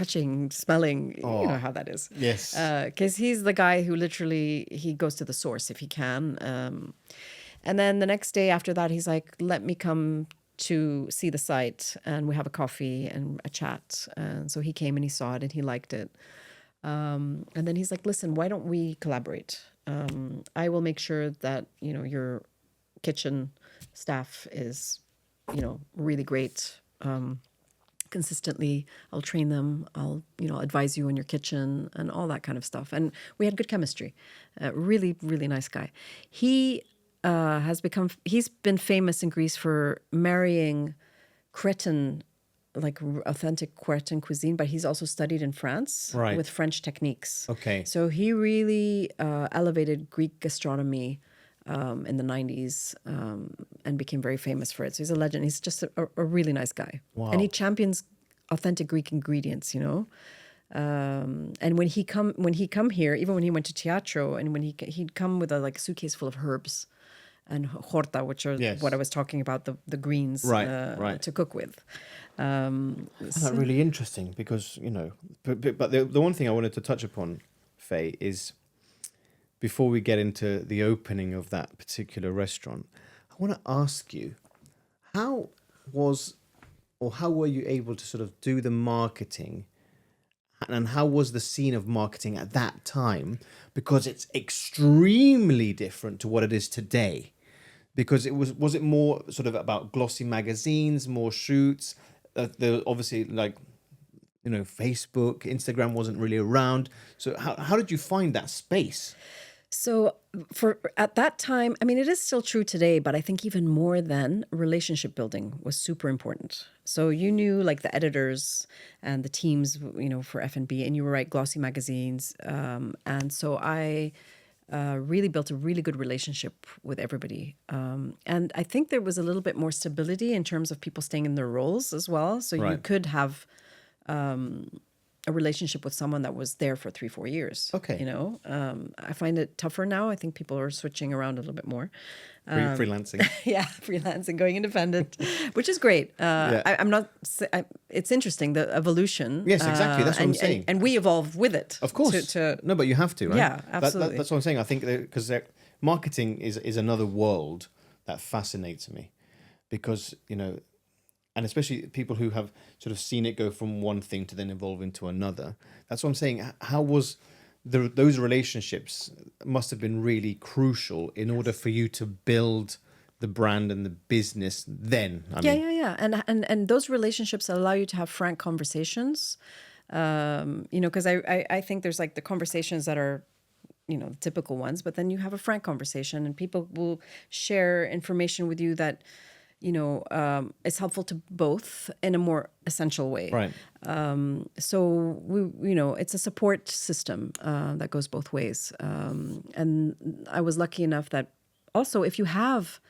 touching, smelling. Oh. You know how that is. Yes. Because he's the guy who literally, he goes to the source if he can. And then the next day after that, he's like, let me come to see the site and we have a coffee and a chat. And so he came and he saw it and he liked it. And then he's like, listen, why don't we collaborate? I will make sure that, your kitchen staff is, really great. Consistently, I'll train them. I'll, advise you on your kitchen and all that kind of stuff. And we had good chemistry. Really, really nice guy. He's been famous in Greece for marrying Cretan, like authentic Cretan cuisine, but he's also studied in France with French techniques. Okay. So he really elevated Greek gastronomy in the 90s and became very famous for it. So he's a legend. He's just a really nice guy. Wow. And he champions authentic Greek ingredients, and when he come here, even when he went to Teatro, and when he'd come with a suitcase full of herbs and horta, which are what I was talking about, the greens to cook with. That's really interesting because, but the one thing I wanted to touch upon, Faye, is before we get into the opening of that particular restaurant, I want to ask you, how were you able to sort of do the marketing, and how was the scene of marketing at that time? Because it's extremely different to what it is today. Because was it more sort of about glossy magazines, more shoots? Obviously, Facebook, Instagram wasn't really around. So how did you find that space? So at that time, I mean, it is still true today, but I think even more then, relationship building was super important. So you knew like the editors and the teams, for F&B, and you were glossy magazines. And so I really built a really good relationship with everybody. And I think there was a little bit more stability in terms of people staying in their roles as well. So you Right. could have a relationship with someone that was there for 3-4 years. Okay. I find it tougher now. I think people are switching around a little bit more. Freelancing. Yeah, freelancing, going independent, which is great. I'm not. It's interesting, the evolution. Yes, exactly. That's what I'm and, saying. And we evolve with it. Of course. No, but you have to, right? Yeah, absolutely. That's what I'm saying. I think because marketing is another world that fascinates me, because and especially people who have sort of seen it go from one thing to then evolve into another. That's what I'm saying. How was those relationships must have been really crucial in order for you to build the brand and the business then. Yeah. And those relationships allow you to have frank conversations. Because I think there's like the conversations that are, the typical ones, but then you have a frank conversation and people will share information with you that, is helpful to both in a more essential way. Right. So it's a support system that goes both ways. And I was lucky enough that also if you have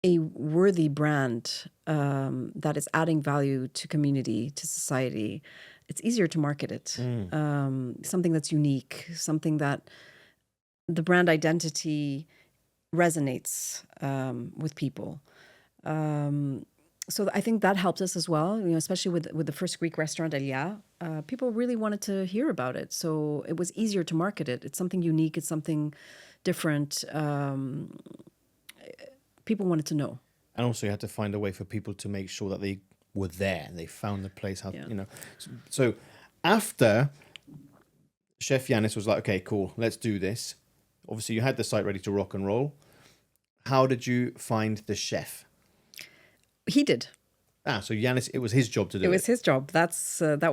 a worthy brand that is adding value to community, to society, it's easier to market it. Something that's unique, something that the brand identity resonates with people. So I think that helped us as well, especially with the first Greek restaurant, Elia. People really wanted to hear about it. So it was easier to market it. It's something unique. It's something different. People wanted to know. And also you had to find a way for people to make sure that they were there and they found the place. So after Chef Yanis was like, okay, cool, let's do this. Obviously you had the site ready to rock and roll. How did you find the chef? He did. So Yanis, it was his job to do it. It was his job. That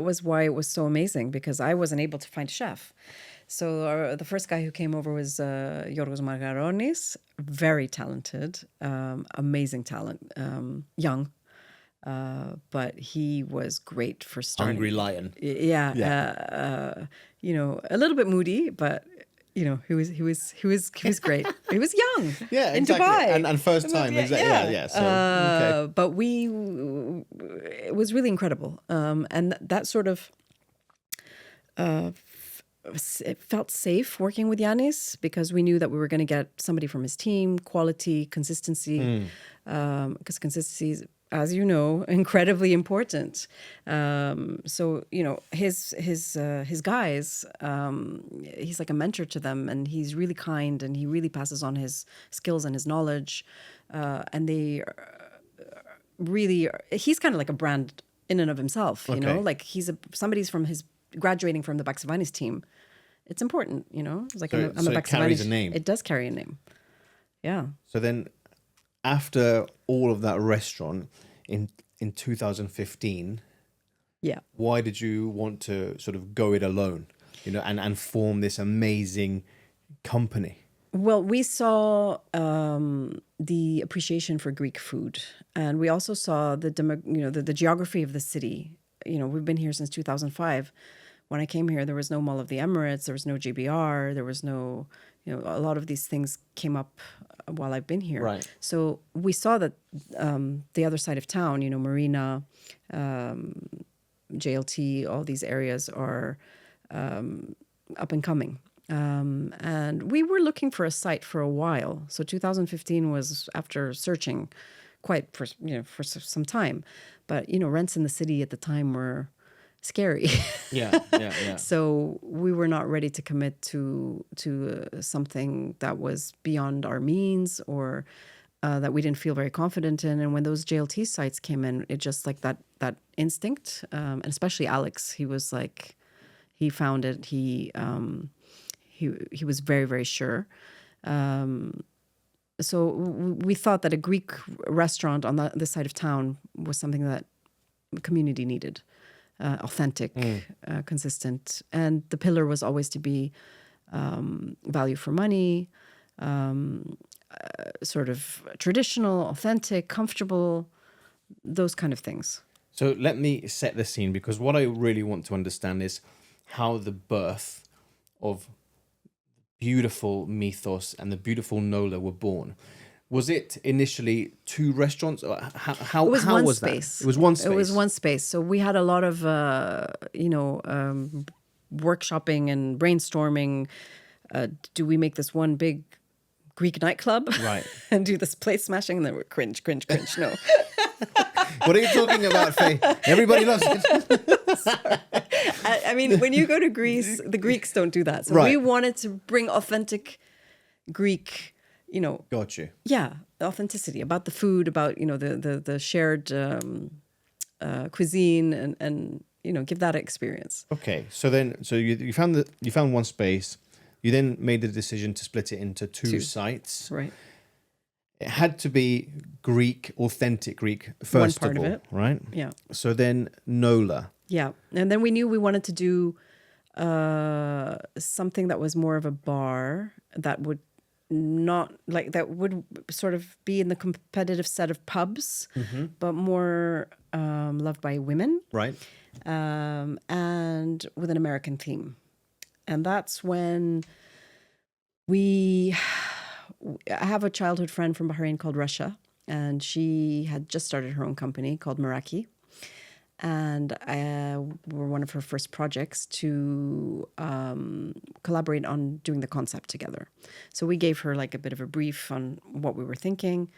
was why it was so amazing, because I wasn't able to find a chef. So the first guy who came over was Yorgos Margaronis, very talented, amazing talent, young, but he was great for starting. Hungry lion. Yeah. A little bit moody, but he was great. He was young. Yeah, in exactly. Dubai. And first time. Yeah. So, okay. But it was really incredible. And that sort of, it felt safe working with Yanis because we knew that we were going to get somebody from his team, quality, consistency, because consistency is, as you know, incredibly important. So his guys, he's like a mentor to them, and he's really kind, and he really passes on his skills and his knowledge, and they really he's kind of like a brand in and of himself. Like somebody's from his graduating from the Baxivanis team. It's important, It's like I'm a Baxivanis. It carries a name. It does carry a name. Yeah. So then, after all of that restaurant in 2015, why did you want to sort of go it alone, and form this amazing company? Well, we saw the appreciation for Greek food, and we also saw the geography of the city. We've been here since 2005. When I came here, there was no Mall of the Emirates, there was no JBR, there was no, a lot of these things came up while I've been here. Right. So we saw that the other side of town, Marina, JLT, all these areas are up and coming. And we were looking for a site for a while. So 2015 was after searching quite for some time. But, rents in the city at the time were scary. Yeah. So we were not ready to commit to something that was beyond our means or that we didn't feel very confident in. And when those JLT sites came in, it just like that instinct, and especially Alex, he was like, he found it. He was very, very sure. So we thought that a Greek restaurant on this side of town was something that the community needed. Authentic, consistent. And the pillar was always to be value for money, sort of traditional, authentic, comfortable, those kind of things. So let me set the scene, because what I really want to understand is how the birth of beautiful Mythos and the beautiful Nola were born, was it initially 2 restaurants? Or how It was how one was space. that? It was one space. It was one space. So we had a lot of, workshopping and brainstorming. Do we make this one big Greek nightclub? Right. And do this plate smashing? And then we're cringe. No. What are you talking about, Faye? Everybody loves it. I mean, when you go to Greece, the Greeks don't do that. So Right. we wanted to bring authentic Greek, Got you. yeah, authenticity about the food, about, the shared cuisine and give that experience. Okay, so you found one space. You then made the decision to split it into two sites. Right. It had to be Greek, authentic Greek first One part of all, of it. right? Yeah. So then Nola. Yeah. And then we knew we wanted to do something that was more of a bar that would sort of be in the competitive set of pubs, but more loved by women. Right. And with an American theme. And that's when I have a childhood friend from Bahrain called Russia, and she had just started her own company called Meraki. And we're one of her first projects to collaborate on doing the concept together. So we gave her like a bit of a brief on what we were thinking,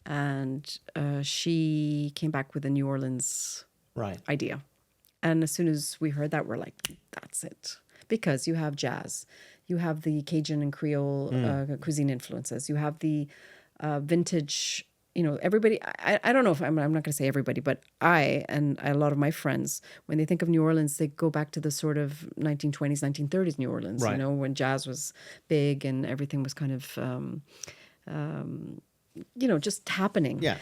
and she came back with a New Orleans idea. And as soon as we heard that, we're like, that's it. Because you have jazz, you have the Cajun and Creole cuisine influences, you have the vintage, everybody, I don't know if I'm not going to say everybody, but I and a lot of my friends, when they think of New Orleans, they go back to the sort of 1920s, 1930s New Orleans, right. When jazz was big and everything was kind of, just happening. Yeah.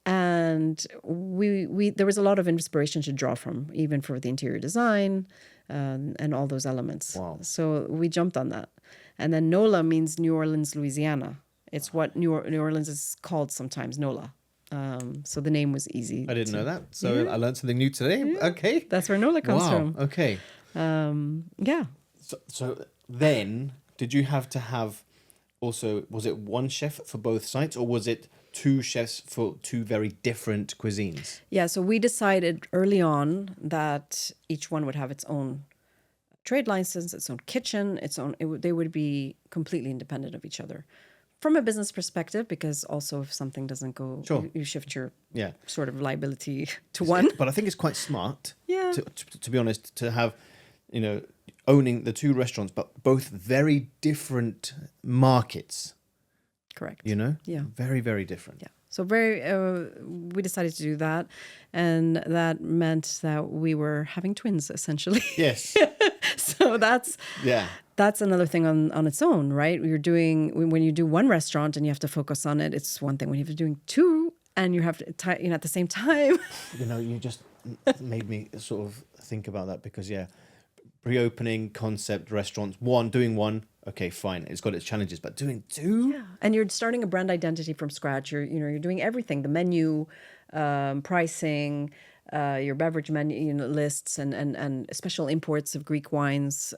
And we there was a lot of inspiration to draw from, even for the interior design and all those elements. Wow. So we jumped on that. And then Nola means New Orleans, Louisiana. It's what New Orleans is called sometimes, Nola. So the name was easy. I didn't know that. So I learned something new today. Yeah. Okay. That's where Nola comes from. Okay. Yeah. So then, did you have to have also, was it one chef for both sites, or was it 2 chefs for 2 very different cuisines? Yeah, so we decided early on that each one would have its own trade license, its own kitchen, they would be completely independent of each other. From a business perspective, because also if something doesn't go, you shift your sort of liability to one. But I think it's quite smart, yeah. to be honest, to have, owning the 2 restaurants, but both very different markets. Correct. Yeah. Very, very different. Yeah. So we decided to do that, and that meant that we were having twins essentially. Yes. So that's another thing on its own, right? When you do one restaurant and you have to focus on it, it's one thing. When you're doing 2 and you have to, at the same time. You just made me sort of think about that because pre-opening concept restaurants, doing one. Okay, fine. It's got its challenges, but doing 2? Yeah. And you're starting a brand identity from scratch. You're doing everything, the menu, pricing, your beverage menu lists and special imports of Greek wines,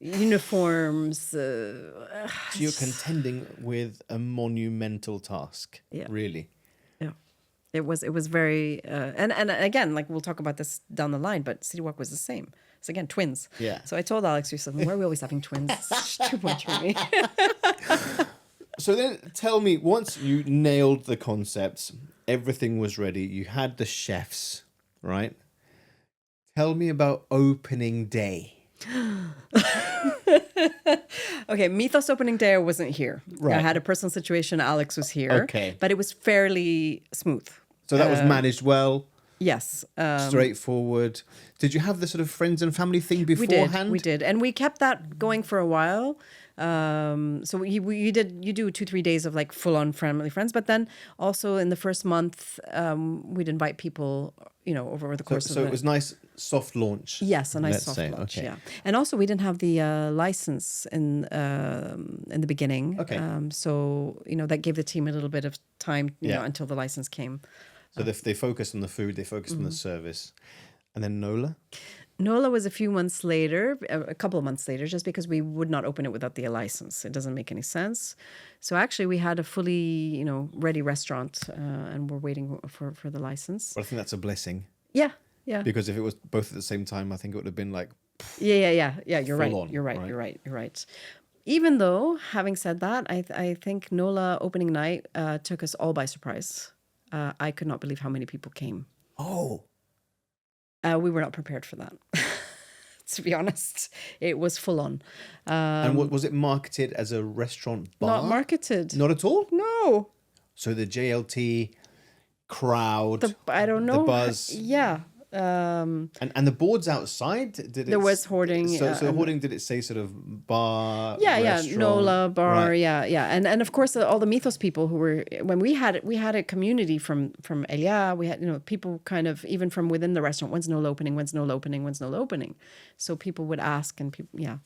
uniforms. So you're contending with a monumental task, really. Yeah. It was very, and again, like we'll talk about this down the line, but City Walk was the same. So again, twins. Yeah. So I told Alex, why are we always having twins? It's too much for me. So then tell me, once you nailed the concepts, everything was ready, you had the chefs, right? Tell me about opening day. Okay, Mythos opening day, I wasn't here. Right. I had a personal situation. Alex was here. Okay. But it was fairly smooth. So that was managed well? Yes. Straightforward. Did you have the sort of friends and family thing beforehand? We did. And we kept that going for a while. So you do 2-3 days of like full on family friends, but then also in the first month, we'd invite people, over the course of So it was nice soft launch. Yes, a nice soft launch. Okay. Yeah. And also we didn't have the license in the beginning. Okay. So, that gave the team a little bit of time, until the license came. So they focused on the food, they focused on the service. And then Nola? Nola was a few months later, a couple of months later, just because we would not open it without the license. It doesn't make any sense. So actually, we had a fully, ready restaurant, and we're waiting for the license. But I think that's a blessing. Yeah. Because if it was both at the same time, I think it would have been like... Yeah. You're right. On, You're right. Even though, having said that, I think Nola opening night took us all by surprise. I could not believe how many people came. Oh. We were not prepared for that. To be honest, it was full on. And what was it marketed as, a restaurant bar? Not marketed. Not at all? No. So the JLT crowd, I don't know. the buzz. Yeah. And the boards outside, there was hoarding. So hoarding, did it say sort of bar? Yeah, Nola bar, right. yeah, and of course all the Mythos people who were, when we had a community from Elia, we had people kind of even from within the restaurant. When's Nola opening? So people would ask, and people, yeah.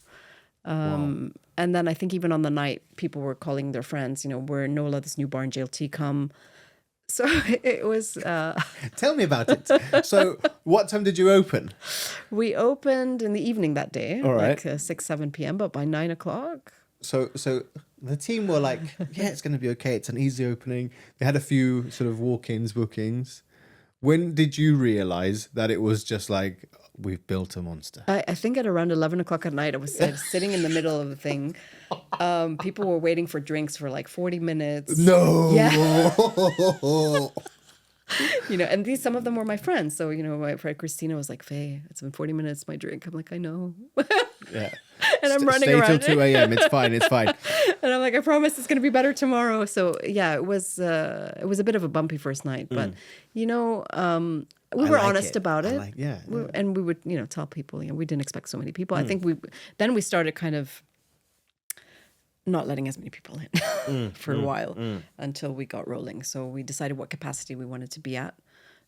Wow. And then I think even on the night, people were calling their friends. Where Nola, this new bar in JLT, come. So it was... Tell me about it. So what time did you open? We opened in the evening that day, all right. like 6, 7 p.m., but by 9 o'clock... So the team were like, yeah, it's going to be okay. It's an easy opening. They had a few sort of walk-ins, bookings. When did you realize that it was just like, we've built a monster? I think at around 11 o'clock at night, I was sitting in the middle of the thing. People were waiting for drinks for like 40 minutes. No. Yeah. And some of them were my friends. So, my friend Christina was like, Fay, it's been 40 minutes, my drink. I'm like, I know. Yeah. And I'm running around. Stay till 2 a.m. It's fine. And I'm like, I promise it's going to be better tomorrow. So, yeah, it was a bit of a bumpy first night. But, we were honest about it. And we would, tell people, we didn't expect so many people. I think we started kind of not letting as many people in for a while until we got rolling. So we decided what capacity we wanted to be at.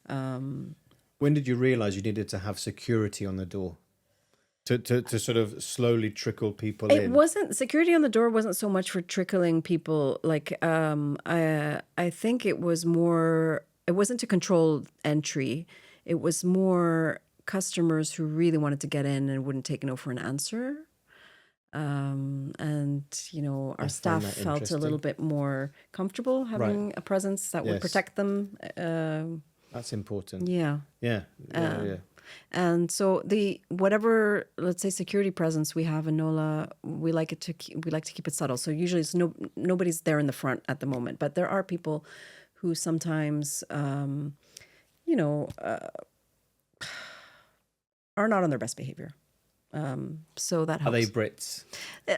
When did you realize you needed to have security on the door to sort of slowly trickle people in? It wasn't, security on the door wasn't so much for trickling people. Like, I think it was more, it wasn't to control entry. It was more customers who really wanted to get in and wouldn't take no for an answer. Our staff felt a little bit more comfortable having a presence that would protect them. That's important. Yeah. Yeah. And so whatever, let's say, security presence we have in Nola, we like to keep it subtle. So usually it's nobody's there in the front at the moment, but there are people who sometimes, are not on their best behavior. So that helps. Are they Brits?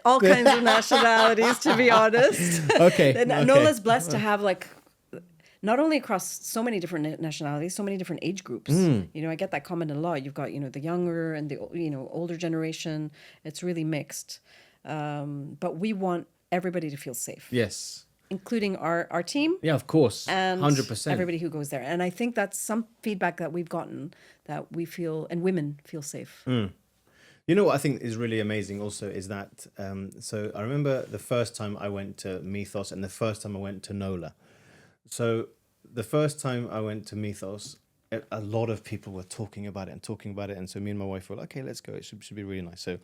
All kinds of nationalities, to be honest. Okay. Nola's blessed to have not only across so many different nationalities, so many different age groups. I get that comment a lot. You've got, the younger and the, older generation. It's really mixed. But we want everybody to feel safe. Yes. Including our team. Yeah, of course. And 100%. everybody who goes there. And I think that's some feedback that we've gotten, that we feel, and women feel safe. What I think is really amazing also is that, so I remember the first time I went to Mythos and the first time I went to Nola. So the first time I went to Mythos, a lot of people were talking about it. And so me and my wife were like, okay, let's go. It should be really nice. So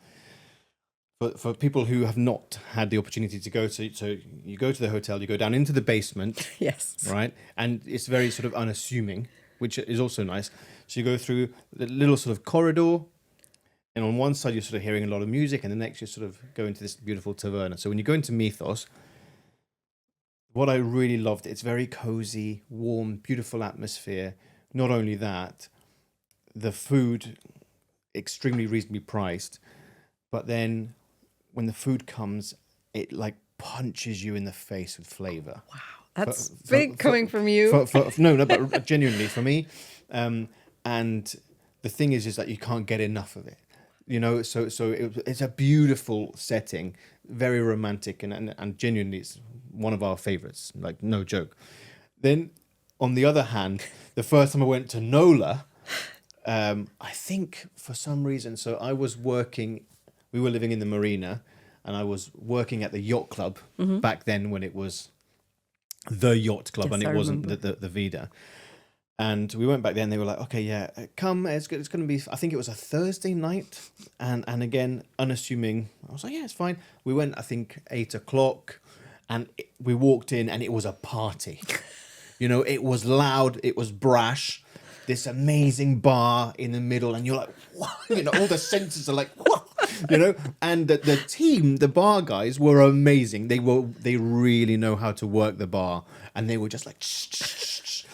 for people who have not had the opportunity to go to, so you go to the hotel, you go down into the basement. Yes. Right? And it's very sort of unassuming, which is also nice. So you go through the little sort of corridor, and on one side you're sort of hearing a lot of music, and the next you sort of go into this beautiful taverna. So when you go into Mythos, what I really loved, it's very cozy, warm, beautiful atmosphere. Not only that, the food, extremely reasonably priced, but then when the food comes, it like punches you in the face with flavor. Wow, that's big coming from you. No, but genuinely for me. And the thing is that you can't get enough of it. So it's a beautiful setting, very romantic, and genuinely it's one of our favorites, like no joke. Then on the other hand, the first time I went to Nola, I think for some reason, so I was working, we were living in the marina, and I was working at the yacht club back then when it was the yacht club, Yes, and it I wasn't remember. the Vida. And we went back there and they were like, okay, yeah, come. It's good. It's going to be, I think it was a Thursday night. And again, unassuming. I was like, yeah, it's fine. We went, I think, 8:00 and we walked in and it was a party. You know, it was loud. It was brash. This amazing bar in the middle. And you're like, what? You know, all the senses are like, what? You know, and the team, the bar guys were amazing. They really know how to work the bar. And they were just like, shh, shh, shh, shh.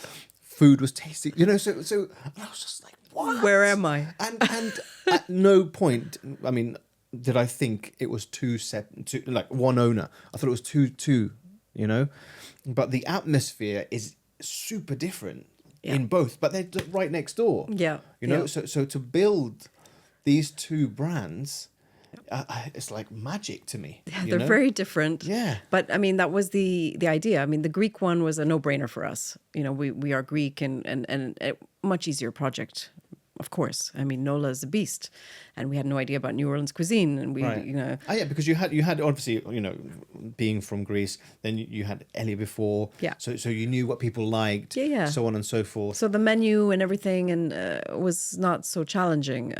Food was tasty, you know. So and I was just like, "What? Where am I?" And at no point, I mean, did I think it was two like one owner. I thought it was two, you know. But the atmosphere is super different in both, but they're right next door. Yeah, you know. So to build these two brands. It's like magic to me. Yeah, they're very different. Yeah. But I mean, that was the idea. I mean, the Greek one was a no-brainer for us. You know, we are Greek and a much easier project, of course. I mean, Nola is a beast. And we had no idea about New Orleans cuisine. And we, you know. Oh, yeah, because you had obviously, you know, being from Greece, then you had Elia before. Yeah. So you knew what people liked. Yeah. So on and so forth. So the menu and everything and was not so challenging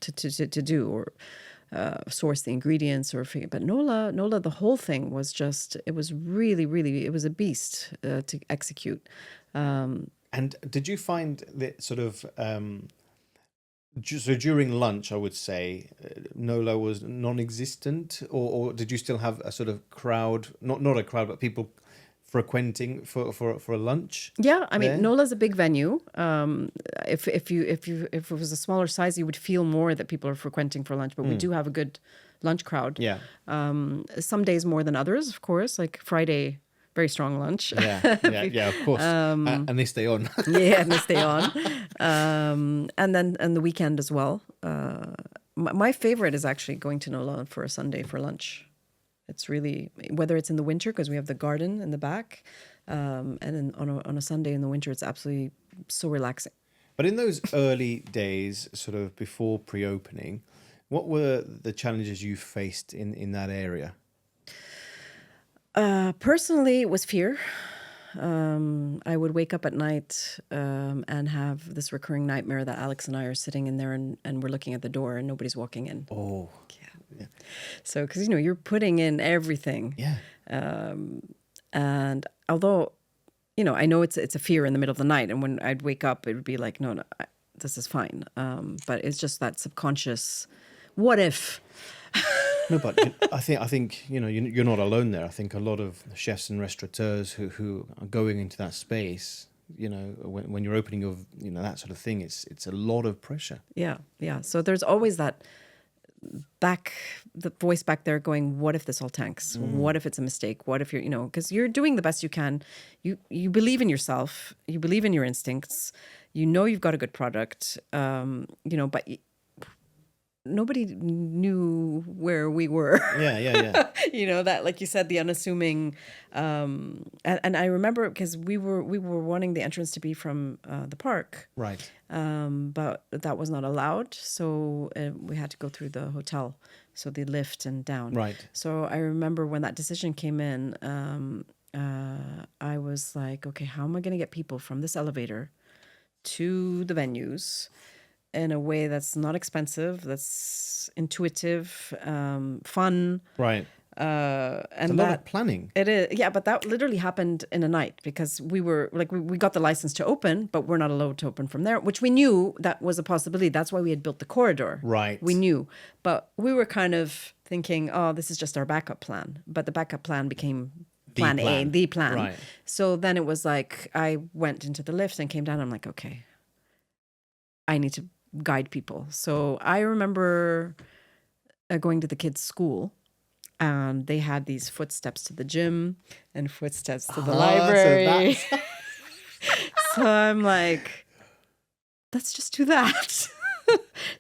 to do or source the ingredients but Nola, the whole thing was just, it was really, it was a beast to execute. And did you find that sort of, so during lunch, I would say, Nola was non-existent, or did you still have a sort of crowd, not a crowd, but people frequenting for a lunch? Yeah, I mean, there? Nola's a big venue. If it was a smaller size, you would feel more that people are frequenting for lunch. But we do have a good lunch crowd. Yeah. Some days more than others, of course. Like Friday, very strong lunch. Yeah, of course. And they stay on. Yeah, and they stay on. And the weekend as well. My favorite is actually going to Nola for a Sunday for lunch. It's really, whether it's in the winter, because we have the garden in the back, and on a Sunday in the winter, it's absolutely so relaxing. But in those early days, sort of before pre-opening, what were the challenges you faced in that area? Personally, it was fear. I would wake up at night and have this recurring nightmare that Alex and I are sitting in there and we're looking at the door and nobody's walking in. Oh, yeah. So, because, you know, you're putting in everything. Yeah. And although, you know, I know it's a fear in the middle of the night. And when I'd wake up, it would be like, no, this is fine. But it's just that subconscious, what if? No, but I think you know, you're not alone there. I think a lot of chefs and restaurateurs who are going into that space, you know, when you're opening your, you know, that sort of thing, it's a lot of pressure. Yeah. So there's always that the voice back there going, what if this all tanks? What if it's a mistake? What if you're, you know, because you're doing the best you can. You believe in yourself. You believe in your instincts. You know you've got a good product, you know, but nobody knew where we were. Yeah. You know, that, like you said, the unassuming, and I remember because we were wanting the entrance to be from the park, Right. but that was not allowed, so we had to go through the hotel, so the lift and down. Right. So I remember when that decision came in, I was like, okay, how am I going to get people from this elevator to the venues in a way that's not expensive, that's intuitive, fun. Right. And it's a lot of planning. It is, yeah, but that literally happened in a night because we were like, we got the license to open, but we're not allowed to open from there, which we knew that was a possibility. That's why we had built the corridor. Right. We knew, but we were kind of thinking, oh, this is just our backup plan. But the backup plan became plan A, the plan. Right. So then it was like, I went into the lift and came down. I'm like, okay, I need to guide people. So I remember going to the kids' school, and they had these footsteps to the gym and footsteps to the library. So I'm like, let's just do that.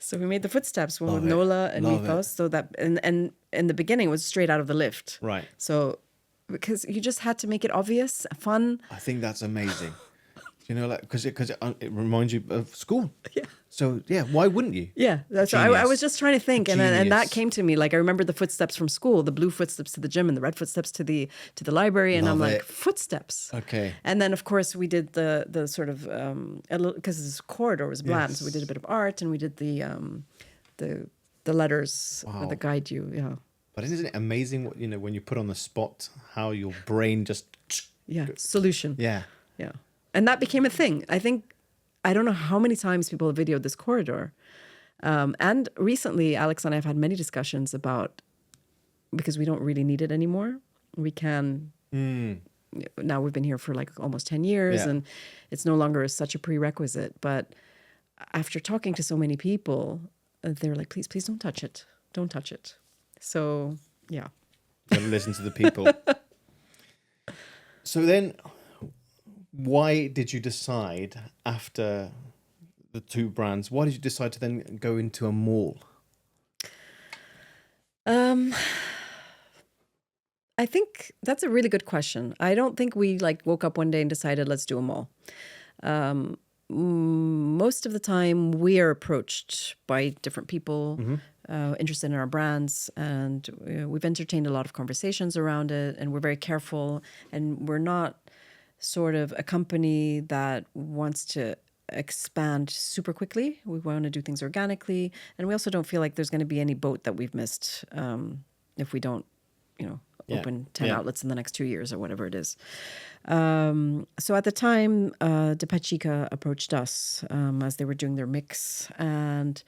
So we made the footsteps, one with Nola and Mythos. So that, and in the beginning it was straight out of the lift. Right. So because you just had to make it obvious, fun. I think that's amazing. You know, like because it reminds you of school. Yeah. So yeah, why wouldn't you? Yeah, that's I was just trying to think, and that came to me. Like I remember the footsteps from school, the blue footsteps to the gym, and the red footsteps to the library, and I'm like, footsteps. Okay. And then of course we did the sort of because this corridor was bland, so we did a bit of art, and we did the letters that guide you. Yeah. But isn't it amazing what when you put on the spot how your brain just solution. Yeah. And that became a thing. I don't know how many times people have videoed this corridor. And recently, Alex and I have had many discussions about, because we don't really need it anymore. We can, now we've been here for like almost 10 years and it's no longer such a prerequisite. But after talking to so many people, they were like, please don't touch it. Don't touch it. So, yeah. Gotta listen to the people. So then, why did you decide after the two brands? Why did you decide to then go into a mall? I think that's a really good question. I don't think we woke up one day and decided let's do a mall. Most of the time we are approached by different people interested in our brands, and we've entertained a lot of conversations around it, and we're very careful, and we're not sort of a company that wants to expand super quickly. We want to do things organically, and we also don't feel like there's going to be any boat that we've missed if we don't, open 10 outlets in the next 2 years or whatever it is. So at the time, Knight-Paccheco approached us as they were doing their mix, and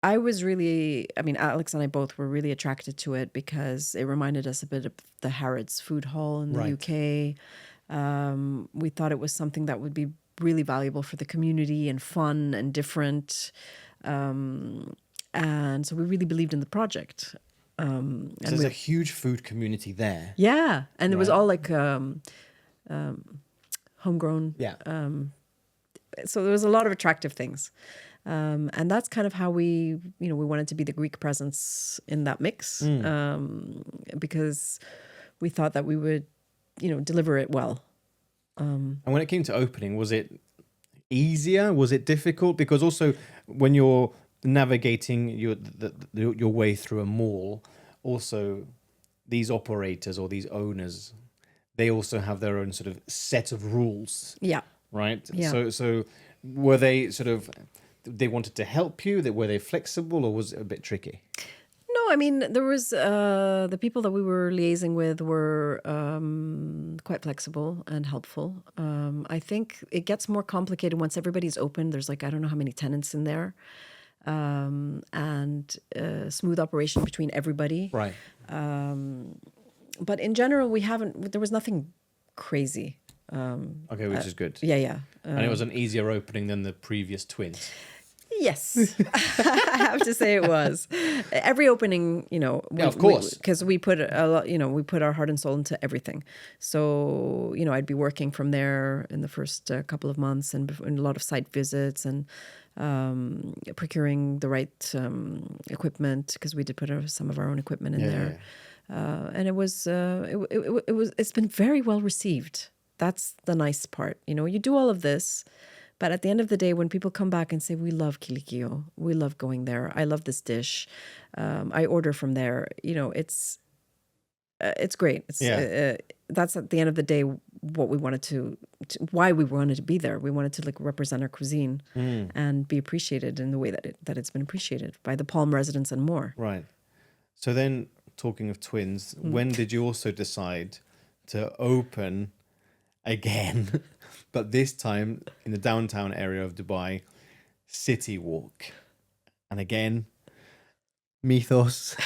Alex and I both were really attracted to it because it reminded us a bit of the Harrods food hall in the UK. We thought it was something that would be really valuable for the community and fun and different. And so we really believed in the project. So there's a huge food community there. Yeah. And it was all like homegrown. Yeah. So there was a lot of attractive things. And that's kind of how we wanted to be the Greek presence in that mix, because we thought that we would, deliver it well. And when it came to opening, was it easier? Was it difficult? Because also when you're navigating your way through a mall, also these operators or these owners, they also have their own sort of set of rules. Yeah. Right? Yeah. So were they sort of... They wanted to help you? Were they flexible, or was it a bit tricky? No, I mean, there was the people that we were liaising with were quite flexible and helpful. I think it gets more complicated once everybody's open. There's I don't know how many tenants in there, and smooth operation between everybody. Right. But in general, there was nothing crazy. Okay, which is good. Yeah. And it was an easier opening than the previous twins. Yes, I have to say it was. Every opening, of course, because we put a lot, we put our heart and soul into everything. So, I'd be working from there in the first couple of months, and a lot of site visits and procuring the right equipment, because we did put some of our own equipment in there. And it's been very well received. That's the nice part. You do all of this, but at the end of the day, when people come back and say, we love kilikio, we love going there, I love this dish, I order from there, it's great. That's at the end of the day what we wanted to why we wanted to be there. We wanted to represent our cuisine and be appreciated in the way that it's been appreciated by the Palm residents and more. Right. So then, talking of twins, when did you also decide to open again, but this time in the downtown area of Dubai, City Walk? And again, Mythos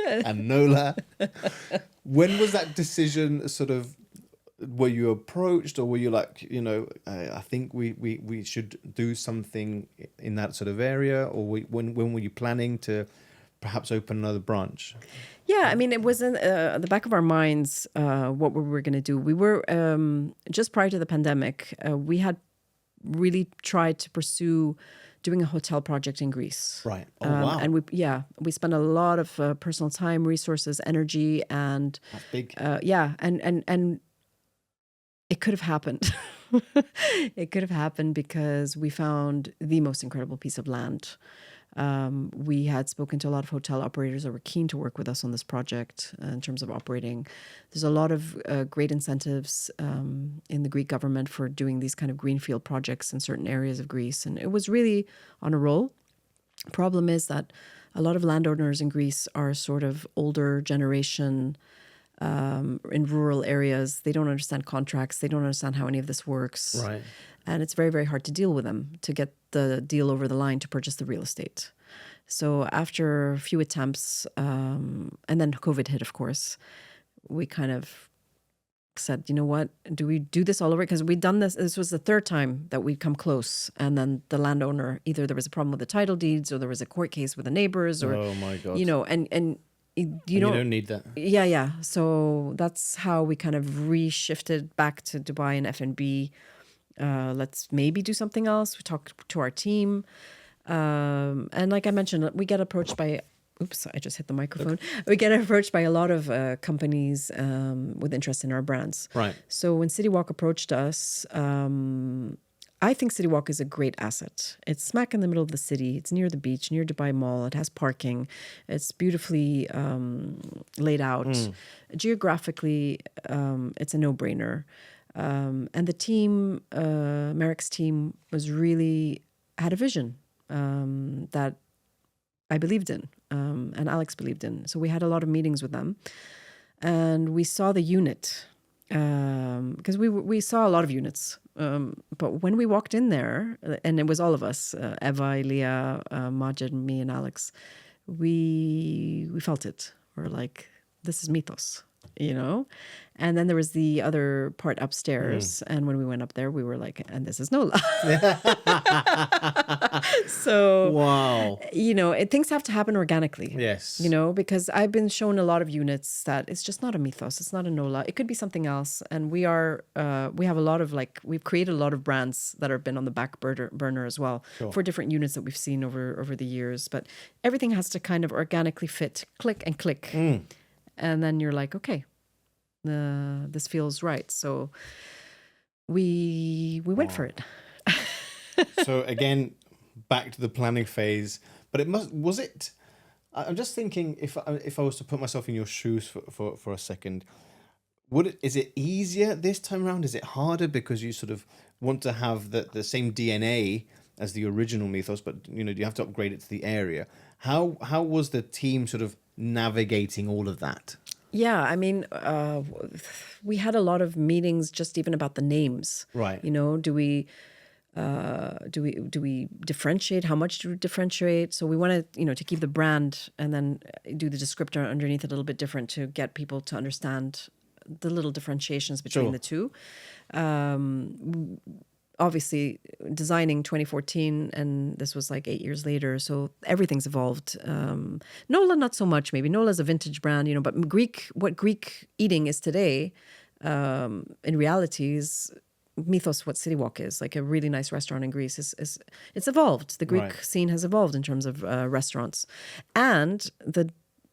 and Nola. When was that decision sort of, were you approached, or were you like, I think we should do something in that sort of area, or when were you planning to perhaps open another branch? Yeah, I mean, it was in the back of our minds what we were going to do. We were, just prior to the pandemic, we had really tried to pursue doing a hotel project in Greece. Right. Oh, wow. And we spent a lot of personal time, resources, energy, and that's big. and it could have happened. It could have happened because we found the most incredible piece of land. We had spoken to a lot of hotel operators that were keen to work with us on this project in terms of operating. There's a lot of great incentives in the Greek government for doing these kind of greenfield projects in certain areas of Greece. And it was really on a roll. Problem is that a lot of landowners in Greece are sort of older generation in rural areas. They don't understand contracts. They don't understand how any of this works. Right. And it's very, very hard to deal with them to get the deal over the line to purchase the real estate. So after a few attempts, and then COVID hit, of course, we kind of said, you know what, do we do this all over? Because we'd done this. This was the third time that we'd come close. And then the landowner, either there was a problem with the title deeds or there was a court case with the neighbors or, Oh my God. and you don't need that. Yeah. So that's how we kind of reshifted back to Dubai and F&B. Let's maybe do something else. We talked to our team. And like I mentioned, we get approached by, oops, I just hit the microphone. We get approached by a lot of companies with interest in our brands. Right. So when City Walk approached us, I think City Walk is a great asset. It's smack in the middle of the city. It's near the beach, near Dubai Mall. It has parking. It's beautifully laid out. Geographically, it's a no-brainer. And the team, Merrick's team, had a vision that I believed in, and Alex believed in. So we had a lot of meetings with them, and we saw the unit because we saw a lot of units. But when we walked in there, and it was all of us, Eva, Elia, Majid, me, and Alex, we felt it. We're like, this is Mythos. And then there was the other part upstairs. And when we went up there, we were like, and this is Nola. So, wow. Things have to happen organically. Yes. Because I've been shown a lot of units that it's just not a Mythos. It's not a Nola. It could be something else. And we have a lot of we've created a lot of brands that have been on the back burner as well for different units that we've seen over the years. But everything has to kind of organically fit, click and click. And then you're like, okay, this feels right. So we went for it. So again, back to the planning phase. But I'm just thinking, if I was to put myself in your shoes for a second, is it easier this time around? Is it harder because you sort of want to have the same DNA as the original Mythos, but you have to upgrade it to the area? How was the team sort of navigating all of that? Yeah, I mean, we had a lot of meetings just even about the names. Right. Do we differentiate? How much do we differentiate? So we wanted, to keep the brand and then do the descriptor underneath a little bit different to get people to understand the little differentiations between the two. Obviously, designing 2014, and this was like 8 years later, so everything's evolved. Nola, not so much. Maybe Nola's a vintage brand, but what Greek eating is today, in reality, is Mythos. What City Walk is, like a really nice restaurant in Greece, it's evolved. The Greek scene has evolved in terms of restaurants, and the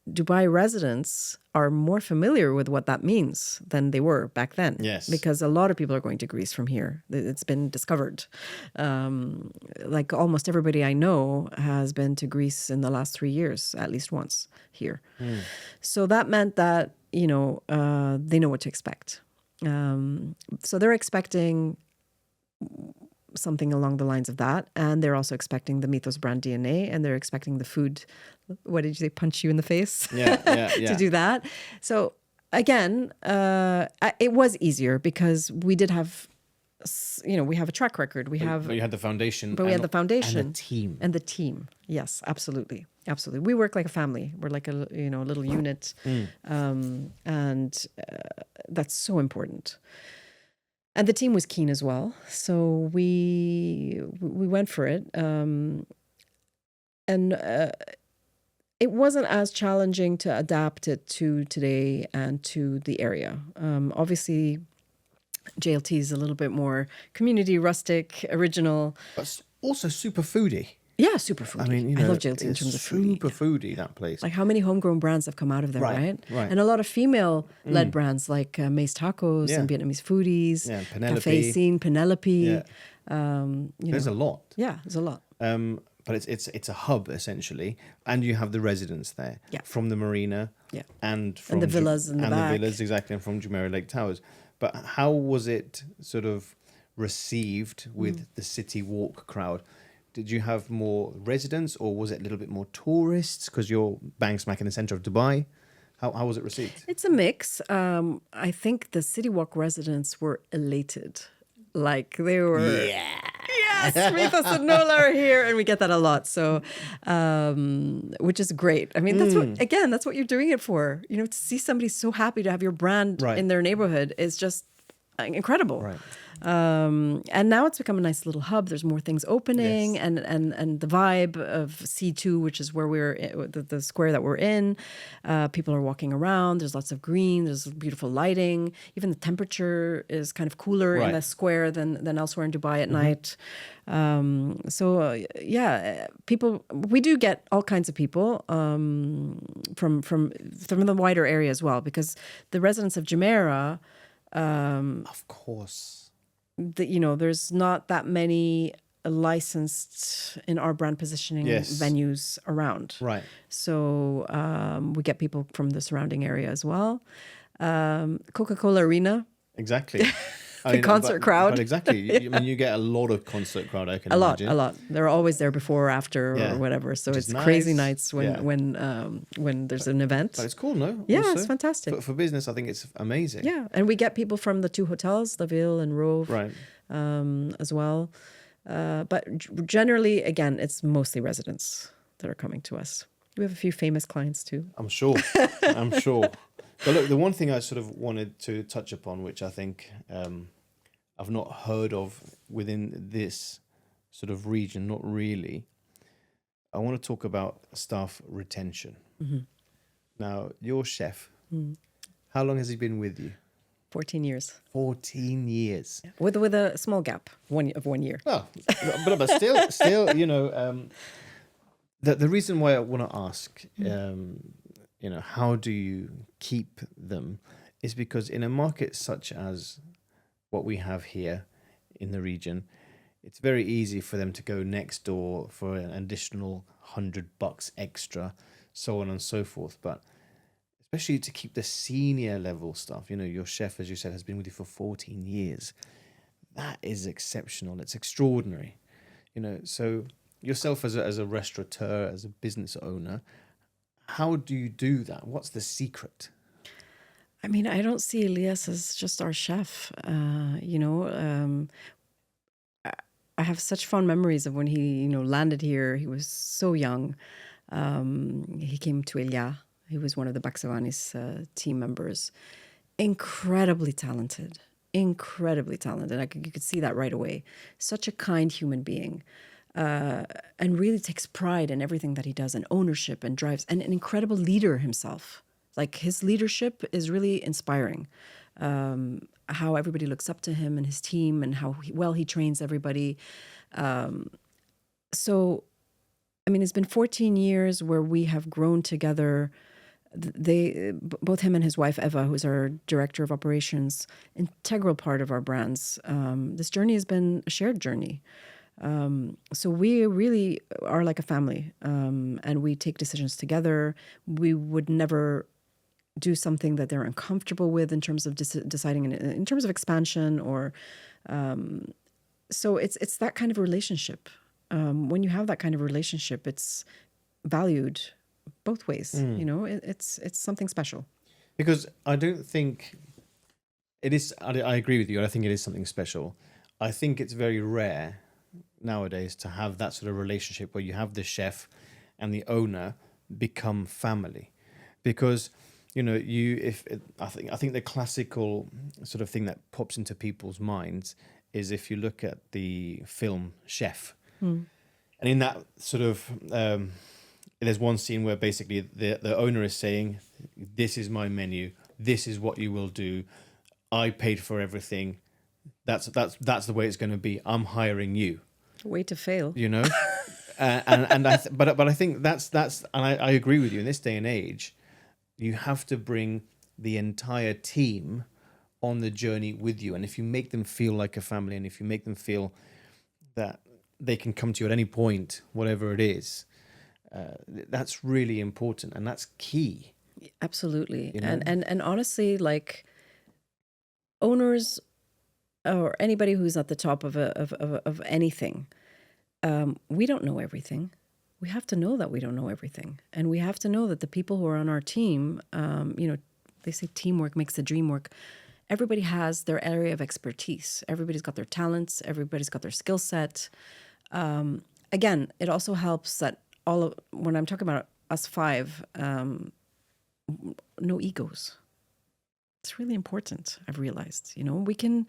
Dubai residents are more familiar with what that means than they were back then. Yes. Because a lot of people are going to Greece from here. It's been discovered. Like almost everybody I know has been to Greece in the last 3 years, at least once here. So that meant that, they know what to expect. So they're expecting something along the lines of that. And they're also expecting the Mythos brand DNA, and they're expecting the food. What did you say? Punch you in the face? Yeah. To do that. So again, it was easier because we did have, we have a track record. But you had the foundation. But we had the foundation. And the team. And the team. Yes, absolutely. Absolutely. We work like a family. We're like a little unit. And that's so important. And the team was keen as well. So we went for it. And it wasn't as challenging to adapt it to today and to the area. Obviously, JLT is a little bit more community, rustic, original. But also super foodie. Yeah, super foodie. I mean, I love JLT in terms of foodie. super foodie, that place. Like how many homegrown brands have come out of there, right? Right. And a lot of female-led brands like May's Tacos and Vietnamese Foodies, Penelope. Cafe Scene, Penelope. Yeah. There's a lot. Yeah, there's a lot. But it's a hub essentially, and you have the residents there from the marina, and from the villas in the back. the villas exactly, and from Jumeirah Lake Towers. But how was it sort of received with the city walk crowd? Did you have more residents, or was it a little bit more tourists because you're bang smack in the center of Dubai? How was it received? It's a mix. I think the City Walk residents were elated. Like they were, yes, Mythos and Nola are here, and we get that a lot. So, which is great. I mean, that's what you're doing it for. You know, to see somebody so happy to have your brand in their neighborhood is just incredible. Right. And now it's become a nice little hub. There's more things opening, and the vibe of C2, which is where the square that we're in. People are walking around. There's lots of green. There's beautiful lighting. Even the temperature is kind of cooler in the square than elsewhere in Dubai at night. People. We do get all kinds of people from the wider area as well, because the residents of Jumeirah. Of course. There's not that many licensed in our brand positioning venues around. Right. So we get people from the surrounding area as well. Coca-Cola Arena. Exactly. Concert crowd. But exactly. I mean, you get a lot of concert crowd, I can imagine. A lot. They're always there before or after or whatever. So it's crazy nights when there's an event. But it's cool, no? Yeah, Also, it's fantastic. For business, I think it's amazing. Yeah, and we get people from the 2 hotels, La Ville and Rove, as well. But generally, again, it's mostly residents that are coming to us. We have a few famous clients too. I'm sure. But look, the one thing I sort of wanted to touch upon, which I think I've not heard of within this sort of region, not really. I want to talk about staff retention. Mm-hmm. Now, your chef, how long has he been with you? 14 years. 14 years. Yeah. With a small gap of 1 year. Well, but still, the reason why I want to ask, how do you keep them, is because in a market such as what we have here in the region, it's very easy for them to go next door for an additional $100 extra, so on and so forth. But especially to keep the senior level stuff, your chef, as you said, has been with you for 14 years. That is exceptional. It's extraordinary. So yourself as a restaurateur, as a business owner, how do you do that? What's the secret? I mean, I don't see Elias as just our chef. I have such fond memories of when he, landed here. He was so young. He came to Elia. He was one of the Baksavanis team members. Incredibly talented. You could see that right away. Such a kind human being. And really takes pride in everything that he does, and ownership, and drives, and an incredible leader himself. Like, his leadership is really inspiring. How everybody looks up to him and his team, and how well he trains everybody. So, I mean, it's been 14 years where we have grown together. Both him and his wife, Eva, who's our director of operations, integral part of our brands. This journey has been a shared journey. So we really are like a family, and we take decisions together. We would never do something that they're uncomfortable with in terms of deciding in terms of expansion, or so it's that kind of relationship. When you have that kind of relationship, it's valued both ways. It's something special. Because I don't think it is. I agree with you. I think it is something special. I think it's very rare nowadays to have that sort of relationship where you have the chef and the owner become family, because I think the classical sort of thing that pops into people's minds is if you look at the film Chef, and in that sort of there's one scene where basically the owner is saying, "This is my menu. This is what you will do. I paid for everything. That's the way it's going to be. I'm hiring you." Way to fail. But I think that's and I agree with you. In this day and age, you have to bring the entire team on the journey with you, and if you make them feel like a family, and if you make them feel that they can come to you at any point, whatever it is, that's really important, and that's key. Absolutely. You know? And honestly, like owners or anybody who's at the top of anything, we don't know everything. We have to know that we don't know everything. And we have to know that the people who are on our team, they say teamwork makes the dream work. Everybody has their area of expertise. Everybody's got their talents. Everybody's got their skill set. Again, it also helps that when I'm talking about us five, no egos. It's really important, I've realized. We can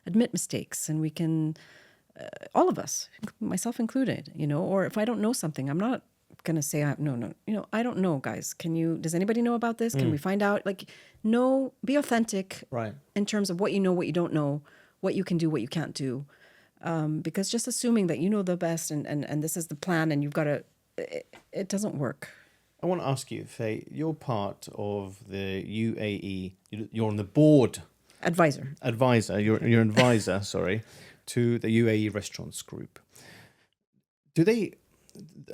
admit mistakes, and we can, all of us, myself included, or if I don't know something, I'm not going to say, no, I don't know, guys. Does anybody know about this? Can we find out? No, be authentic, right, in terms of what you know, what you don't know, what you can do, what you can't do. Because just assuming that you know the best and this is the plan and you've got to, it doesn't work. I want to ask you, Faye, you're part of the UAE, you're on the board. Advisor. You're an advisor, sorry, to the UAE Restaurants Group. Do they,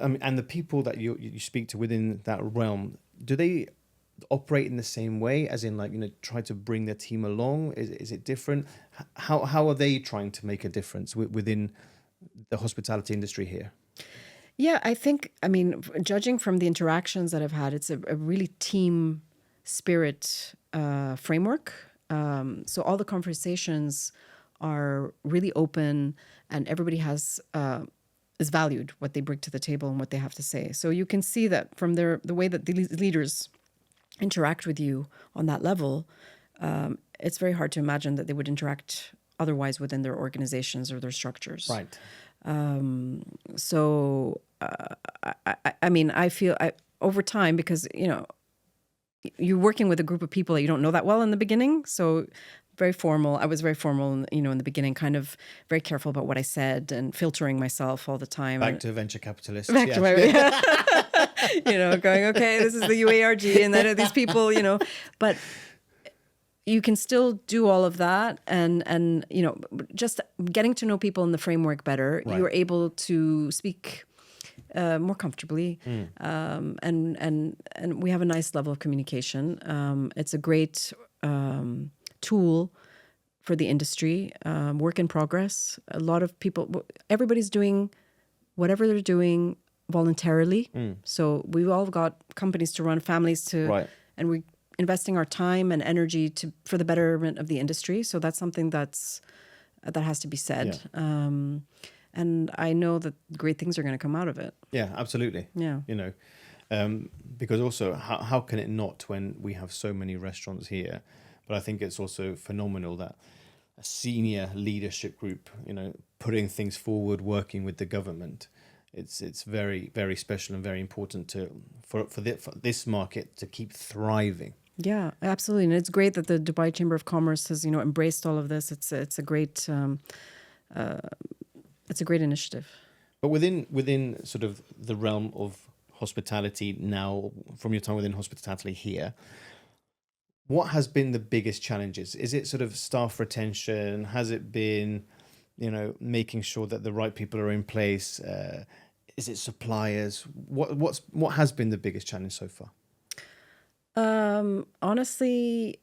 and the people that you speak to within that realm, do they operate in the same way, as in try to bring their team along? Is it different? How are they trying to make a difference within the hospitality industry here? Yeah, judging from the interactions that I've had, it's a really team spirit framework. So all the conversations are really open, and everybody is valued what they bring to the table and what they have to say. So you can see that from the way that the leaders interact with you on that level, it's very hard to imagine that they would interact otherwise within their organizations or their structures. Right. I feel over time, because, you're working with a group of people that you don't know that well in the beginning. So very formal. I was very formal, in the beginning, kind of very careful about what I said and filtering myself all the time. Back to venture capitalists. Back to going, okay, this is the UARG and then these people, but you can still do all of that. And just getting to know people in the framework better, right, you're able to speak more comfortably. And we have a nice level of communication. It's a great tool for the industry, work in progress. A lot of people, everybody's doing whatever they're doing voluntarily. So we've all got companies to run, families to, right, and we're investing our time and energy for the betterment of the industry. So that's something that has to be said. Yeah. And I know that great things are going to come out of it. Yeah, absolutely. Yeah. Because also, how can it not, when we have so many restaurants here? But I think it's also phenomenal that a senior leadership group, putting things forward, working with the government. It's very, very special and very important for this market to keep thriving. Yeah, absolutely. And it's great that the Dubai Chamber of Commerce has, embraced all of this. It's a great initiative. But within sort of the realm of hospitality now, from your time within hospitality here, what has been the biggest challenges? Is it sort of staff retention? Has it been, making sure that the right people are in place? Is it suppliers? What has been the biggest challenge so far? Honestly,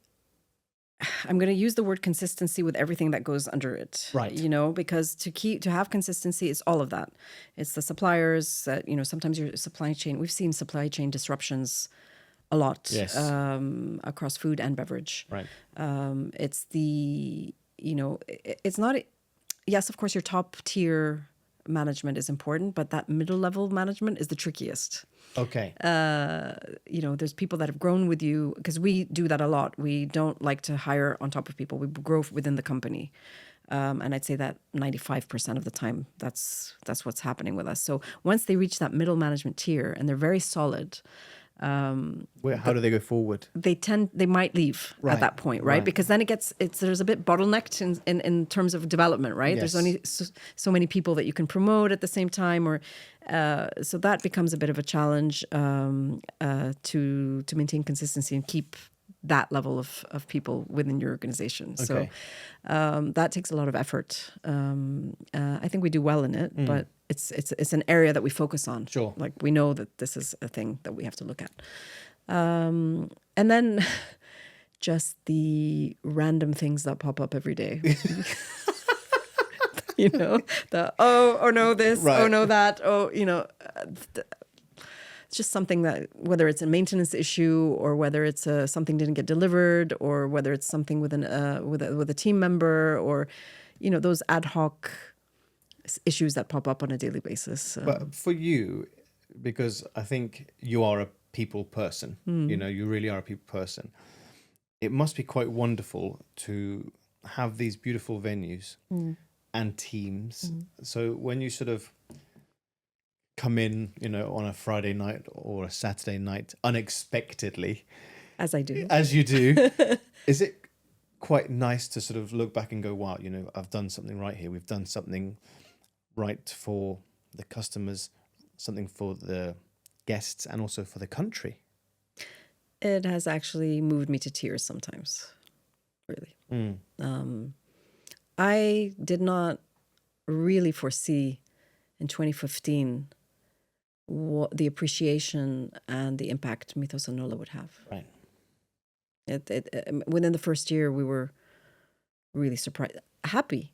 I'm going to use the word consistency with everything that goes under it. Right. Because to have consistency, it's all of that. It's the suppliers that, sometimes your supply chain, we've seen supply chain disruptions a lot. Yes. Across food and beverage. Right. It's it's not, yes, of course, your top tier management is important, but that middle level management is the trickiest. Okay. There's people that have grown with you, because we do that a lot. We don't like to hire on top of people. We grow within the company. And I'd say that 95% of the time, that's what's happening with us. So once they reach that middle management tier and they're very solid, How do they go forward? They might leave Right, at that point, right? right. Because then there's a bit bottlenecked in terms of development, right? Yes. There's only so many people that you can promote at the same time, or so that becomes a bit of a challenge to maintain consistency and keep that level of people within your organization. Okay. So that takes a lot of effort. I think we do well in it, but it's an area that we focus on. Sure. Like we know that this is a thing that we have to look at. And then just the random things that pop up every day. You know, oh no, this, Right. oh no, that, it's just something that, whether it's a maintenance issue or whether it's something didn't get delivered or whether it's something with a team member or, those ad hoc issues that pop up on a daily basis. But for you, because I think you are a people person, you really are a people person. It must be quite wonderful to have these beautiful venues and teams. So when you sort of come in, on a Friday night or a Saturday night unexpectedly, as I do, as you do, is it quite nice to sort of look back and go, wow, I've done something right here. We've done something right for the customers, something for the guests, and also for the country. It has actually moved me to tears sometimes, really. I did not really foresee in 2015 what the appreciation and the impact Mythos and Nola would have. Right. Within the first year, we were really surprised, happy.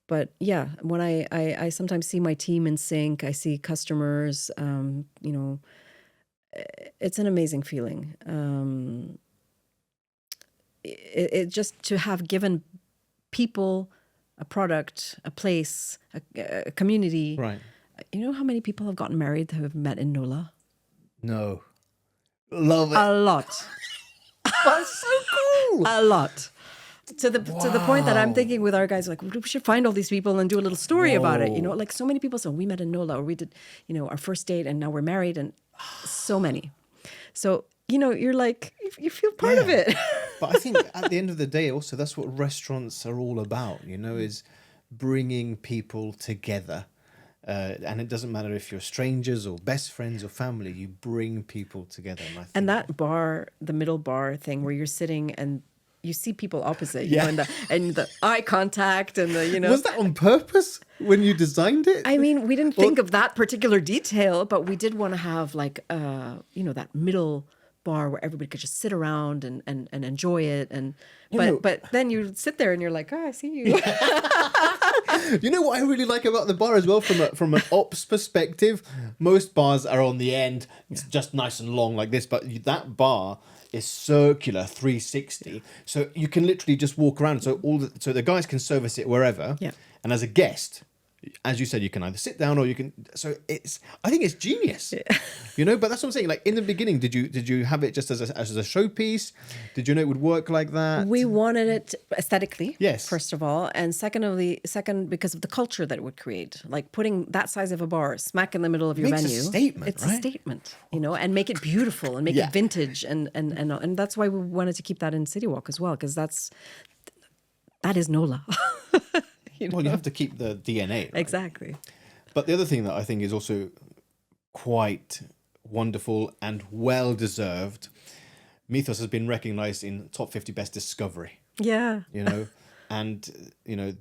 But yeah, when I sometimes see my team in sync, I see customers, it's an amazing feeling. It just to have given people a product, a place, a community. Right. You know how many people have gotten married who have met in Nola? No. Love it. A lot. That's so cool. A lot. To the point that I'm thinking with our guys, like, we should find all these people and do a little story about it. Like so many people say, we met in Nola, or we did, our first date and now we're married, and so many. So, you're like, you feel part of it. But I think at the end of the day, also, that's what restaurants are all about, is bringing people together. And it doesn't matter if you're strangers or best friends or family, you bring people together. And that bar, the middle bar thing where you're sitting and you see people opposite, and the eye contact and the, Was that on purpose when you designed it? I mean, we didn't think of that particular detail, but we did want to have like, that middle bar where everybody could just sit around and enjoy it. But then you sit there and you're like, oh, I see you. You know what I really like about the bar as well, from an ops perspective? Most bars are on the end, it's just nice and long like this, but that bar is circular 360, so you can literally just walk around. So the guys can service it wherever. Yeah. And as a guest, as you said, you can either sit down or you can. So I think it's genius. But that's what I'm saying. Like in the beginning, did you have it just as a showpiece? Did you know it would work like that? We wanted it aesthetically, yes, first of all, and second because of the culture that it would create. Like putting that size of a bar smack in the middle of your venue. It's a statement. It's a statement, and make it beautiful and make it vintage, and that's why we wanted to keep that in City Walk as well, because that is Nola. Well, you have to keep the DNA. Right? Exactly. But the other thing that I think is also quite wonderful and well-deserved, Mythos has been recognised in top 50 best discovery. Yeah. And,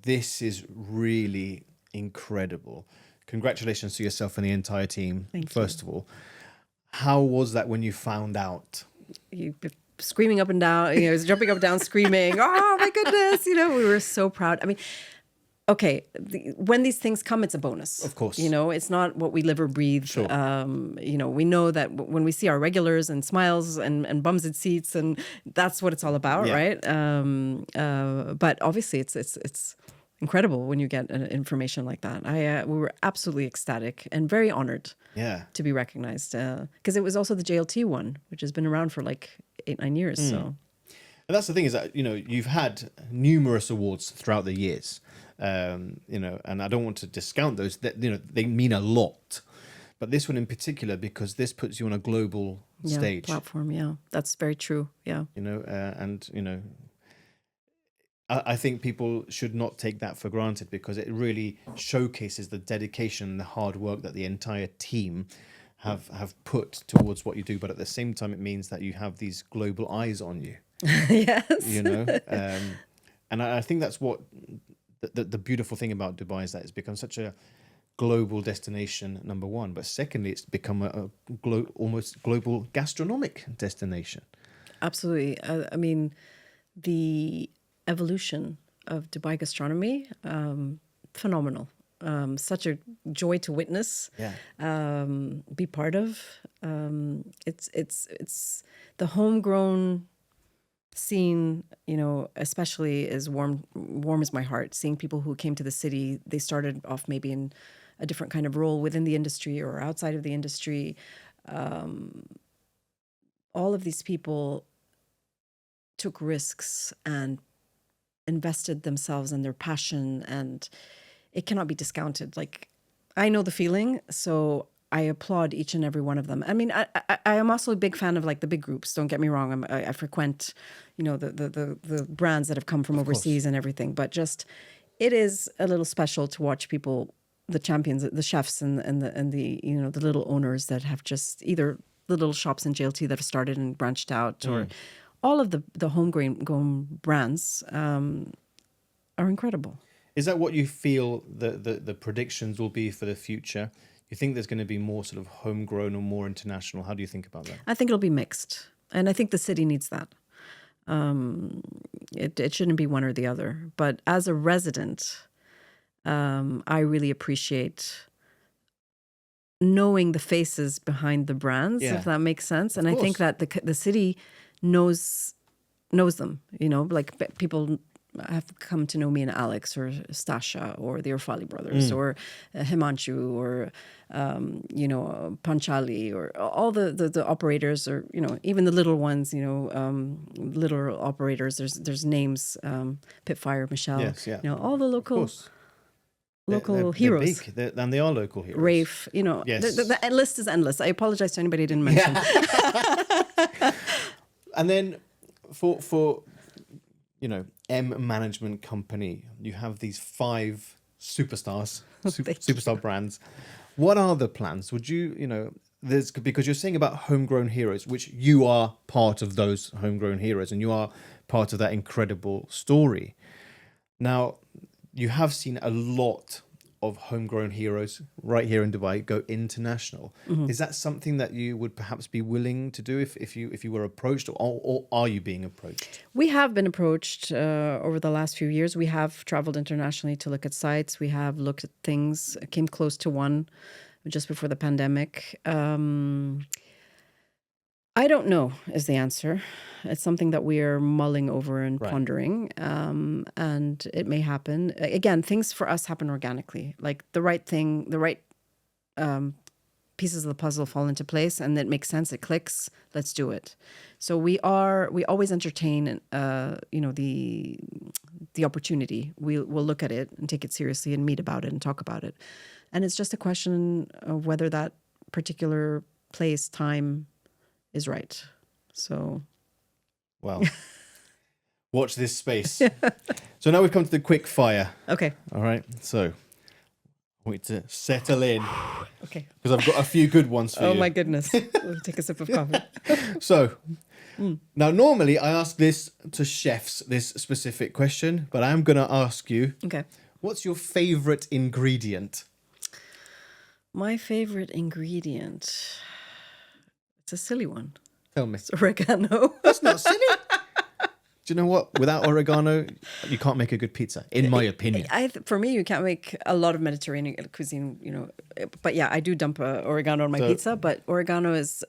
this is really incredible. Congratulations to yourself and the entire team, first of all. How was that when you found out? Screaming up and down, jumping up and down, screaming, oh my goodness, we were so proud. I mean, okay, when these things come, it's a bonus. Of course. It's not what we live or breathe. Sure. We know that when we see our regulars and smiles and bums in seats, and that's what it's all about, right? But obviously, it's incredible when you get information like that. We were absolutely ecstatic and very honored to be recognized, because it was also the JLT one, which has been around for like 8-9 years. So. And that's the thing, is that, you've had numerous awards throughout the years. And I don't want to discount those. That they mean a lot, but this one in particular, because this puts you on a global stage. Platform. Yeah, that's very true. Yeah. I think people should not take that for granted, because it really showcases the dedication and the hard work that the entire team have put towards what you do. But at the same time, it means that you have these global eyes on you. Yes. And I think that's what the beautiful thing about Dubai is, that it's become such a global destination, number one. But secondly, it's become a almost global gastronomic destination. Absolutely. I mean, the evolution of Dubai gastronomy, phenomenal. Such a joy to witness, be part of. It's the homegrown scene, especially is warms my heart. Seeing people who came to the city, they started off maybe in a different kind of role within the industry or outside of the industry. All of these people took risks and invested themselves and their passion, and it cannot be discounted. Like, I know the feeling, so I applaud each and every one of them. I mean, I am also a big fan of like the big groups. Don't get me wrong. I frequent, the brands that have come from overseas and everything. But just, it is a little special to watch people, the champions, the chefs, and the little owners that have just either the little shops in JLT that have started and branched out, or all of the homegrown brands are incredible. Is that what you feel the predictions will be for the future? You think there's going to be more sort of homegrown or more international? How do you think about that? I think it'll be mixed. And I think the city needs that. It shouldn't be one or the other. But as a resident, I really appreciate knowing the faces behind the brands, if that makes sense. And I think that the city knows them, like people have come to know me and Alex or Stasha or the Orfali brothers or Himanshu or, Panchali or all the operators, or, even the little ones, little operators. There's names, Pitfire, Michelle, all the local heroes. They're big, and they are local heroes. Rafe, yes. the list is endless. I apologize to anybody I didn't mention. And then for M Management Company, you have these 5 superstars, superstar brands. What are the plans? Would you, because you're saying about homegrown heroes, which you are part of those homegrown heroes, and you are part of that incredible story. Now, you have seen a lot of homegrown heroes right here in Dubai go international. Mm-hmm. Is that something that you would perhaps be willing to do if you were approached, or are you being approached? We have been approached over the last few years. We have traveled internationally to look at sites. We have looked at things, came close to one just before the pandemic. I don't know is the answer. It's something that we are mulling over and pondering, and it may happen. Again, things for us happen organically. Like the right thing, the right pieces of the puzzle fall into place, and it makes sense. It clicks. Let's do it. So we always entertain, the opportunity. We'll look at it and take it seriously and meet about it and talk about it. And it's just a question of whether that particular place, time is right. So, well, watch this space. So now we've come to the quick fire. Okay. All right. So I want you to settle in. Okay. Because I've got a few good ones for you. Oh my goodness. We'll take a sip of coffee. So now normally I ask this to chefs, this specific question, but I'm going to ask you. Okay. What's your favorite ingredient? My favorite ingredient. It's a silly one. Tell me. It's oregano. That's not silly. Do you know what? Without oregano, you can't make a good pizza, in my opinion. For me, you can't make a lot of Mediterranean cuisine, But yeah, I do dump oregano on my pizza, but oregano is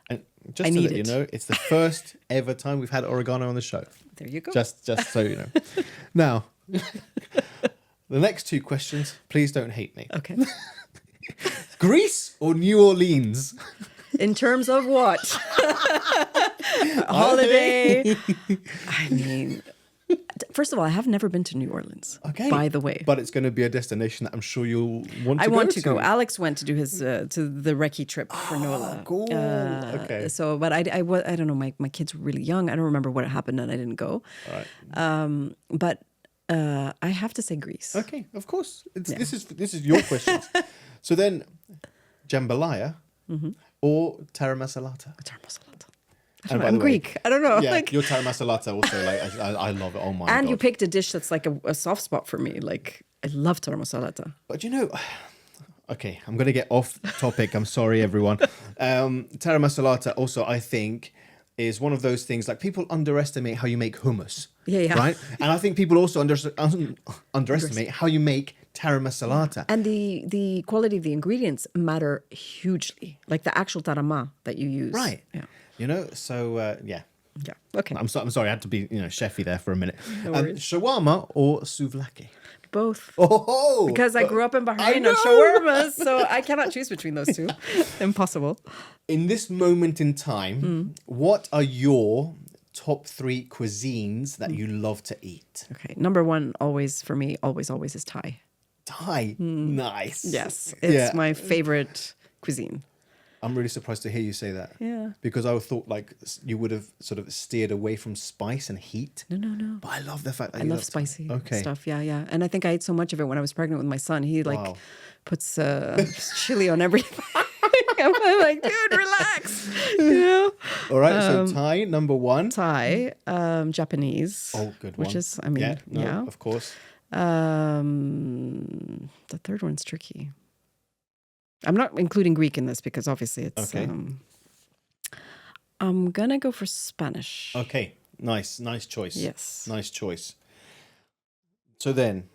and just to let you know, it's the first ever time we've had oregano on the show. There you go. Just so you know. Now, the next 2 questions, please don't hate me. Okay. Greece or New Orleans? In terms of what? Holiday. I mean, First of all, I have never been to New Orleans. Okay. By the way. But it's going to be a destination that I'm sure you'll want to I go want to go. Alex went to do his to the recce trip for Nola. Cool. Okay. So, but I don't know. My kids were really young. I don't remember what happened, and I didn't go. All right. But I have to say Greece. Okay, of course. This is your questions. So then, jambalaya or tara masalata? Tara masalata. I'm Greek. I don't know. Yeah, your tara masalata also. Like I love it. Oh my god. And you picked a dish that's like a soft spot for me. Like I love tara masalata. But okay, I'm gonna get off topic. I'm sorry, everyone. Tara masalata also, I think, is one of those things like people underestimate how you make hummus. Yeah. Right? And I think people also underestimate how you make tara masalata. And the quality of the ingredients matter hugely. Like the actual tarama that you use. Right. Yeah. So yeah. Yeah. Okay. I'm sorry, I had to be chefy there for a minute. No worries. Shawarma or souvlaki? Both. Oh, because I grew up in Bahrain on shawarmas, so I cannot choose between those two. Impossible. In this moment in time, what are your top 3 cuisines that you love to eat? Okay. Number 1, always for me, always is Thai. Thai? Nice. Yes. It's my favorite cuisine. I'm really surprised to hear you say that. Yeah. Because I thought like you would have sort of steered away from spice and heat. No. But I love the fact that I you love spicy Okay. stuff. Yeah. And I think I ate so much of it when I was pregnant with my son. He puts chili on everything. I'm like, dude, relax. All right. So Thai, number 1. Thai, Japanese. Oh, good one. Which is, of course. The third one's tricky. I'm not including Greek in this because obviously it's. Okay. I'm gonna go for Spanish. Okay, nice choice. Yes, nice choice. So then,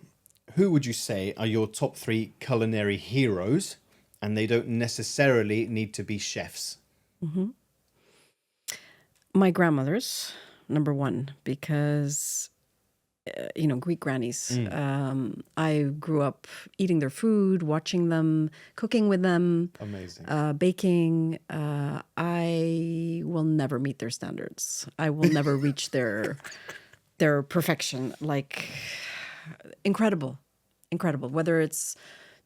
who would you say are your top 3 culinary heroes? And they don't necessarily need to be chefs. My grandmother's number 1 because. Greek grannies. I grew up eating their food, watching them, cooking with them. Amazing. Baking. I will never meet their standards. I will never reach their perfection. Like, incredible. Whether it's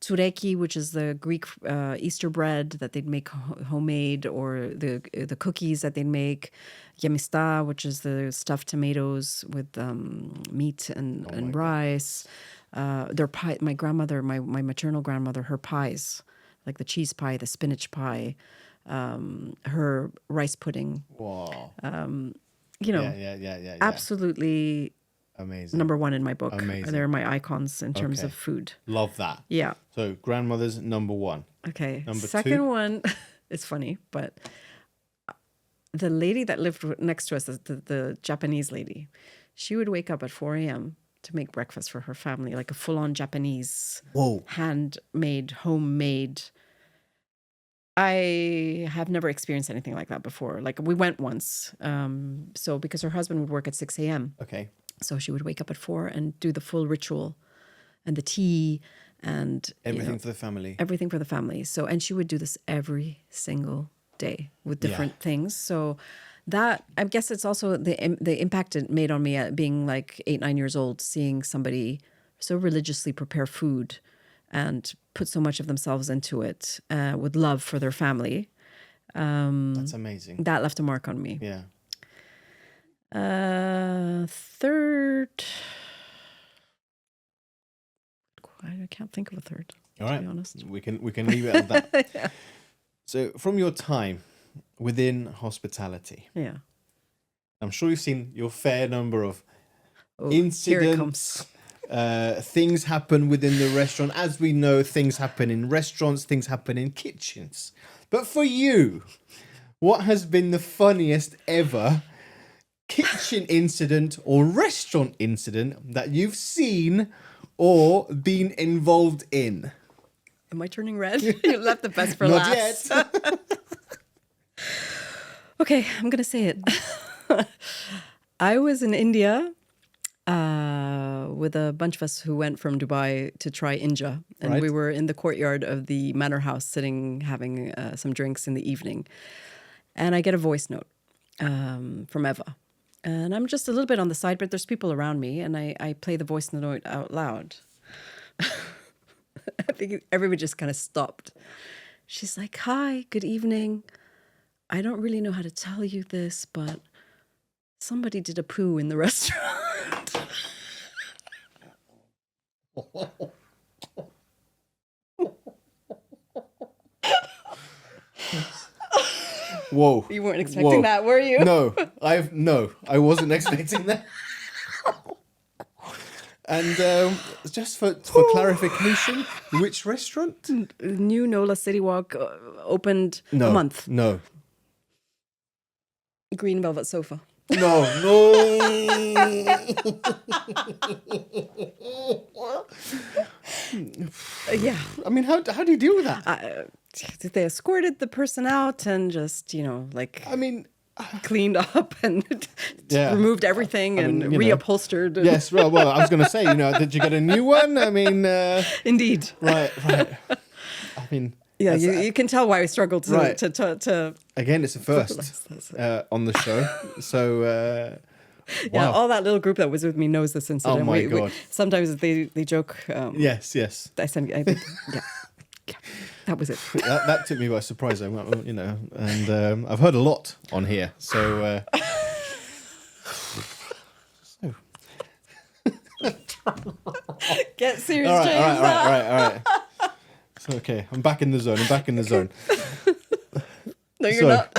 tsureki, which is the Greek Easter bread that they'd make homemade, or the cookies that they'd make, yemista, which is the stuffed tomatoes with meat and rice. Their pie. My grandmother, my maternal grandmother, her pies, like the cheese pie, the spinach pie, her rice pudding. Wow. Yeah. Absolutely. Amazing. Number 1 in my book. Amazing. They're my icons in terms of food. Love that. Yeah. So grandmother's number 1. Okay. Number Second 2. one, it's funny, but the lady that lived next to us, the Japanese lady, she would wake up at 4 a.m. to make breakfast for her family, like a full-on Japanese, handmade, homemade. I have never experienced anything like that before. Like, we went once, so because her husband would work at 6 a.m. Okay. So she would wake up at 4 and do the full ritual and the tea and everything for the family. Everything for the family. So, and she would do this every single day with different things. So that, I guess it's also the impact it made on me at being like 8-9 years old, seeing somebody so religiously prepare food and put so much of themselves into it with love for their family. That's amazing. That left a mark on me. Yeah. Third, I can't think of a third. All right, to be honest. We can leave it at that. Yeah. So, from your time within hospitality, I'm sure you've seen your fair number of incidents. Things happen within the restaurant. As we know, things happen in restaurants, things happen in kitchens. But for you, what has been the funniest ever kitchen incident or restaurant incident that you've seen or been involved in? Am I turning red? You left the best for Not last. yet. Okay, I'm going to say it. I was in India with a bunch of us who went from Dubai to try India. And we were in the courtyard of the manor house sitting, having some drinks in the evening. And I get a voice note from Eva. And I'm just a little bit on the side, but there's people around me, and I play the voice note out loud. I think everybody just kind of stopped. She's like, "Hi, good evening. I don't really know how to tell you this, but somebody did a poo in the restaurant." Whoa. You weren't expecting that, were you? No, I wasn't expecting that. And just for clarification, which restaurant? New Nola City Walk opened a month. No. Green velvet sofa. No. Yeah. I mean, how do you deal with that? They escorted the person out and just, I mean, cleaned up and removed everything and reupholstered. Yes, well, I was going to say, did you get a new one? I mean... Indeed. Right. I mean... Yeah, you can tell why we struggled to Again, it's a first on the show. So... Yeah, all that little group that was with me knows this incident. Oh, my God. Sometimes they joke. Yes. I think, yeah. That was it. that took me by surprise, and I've heard a lot on here, so. Get serious, all James. All right. So, okay, I'm back in the zone. No, you're not.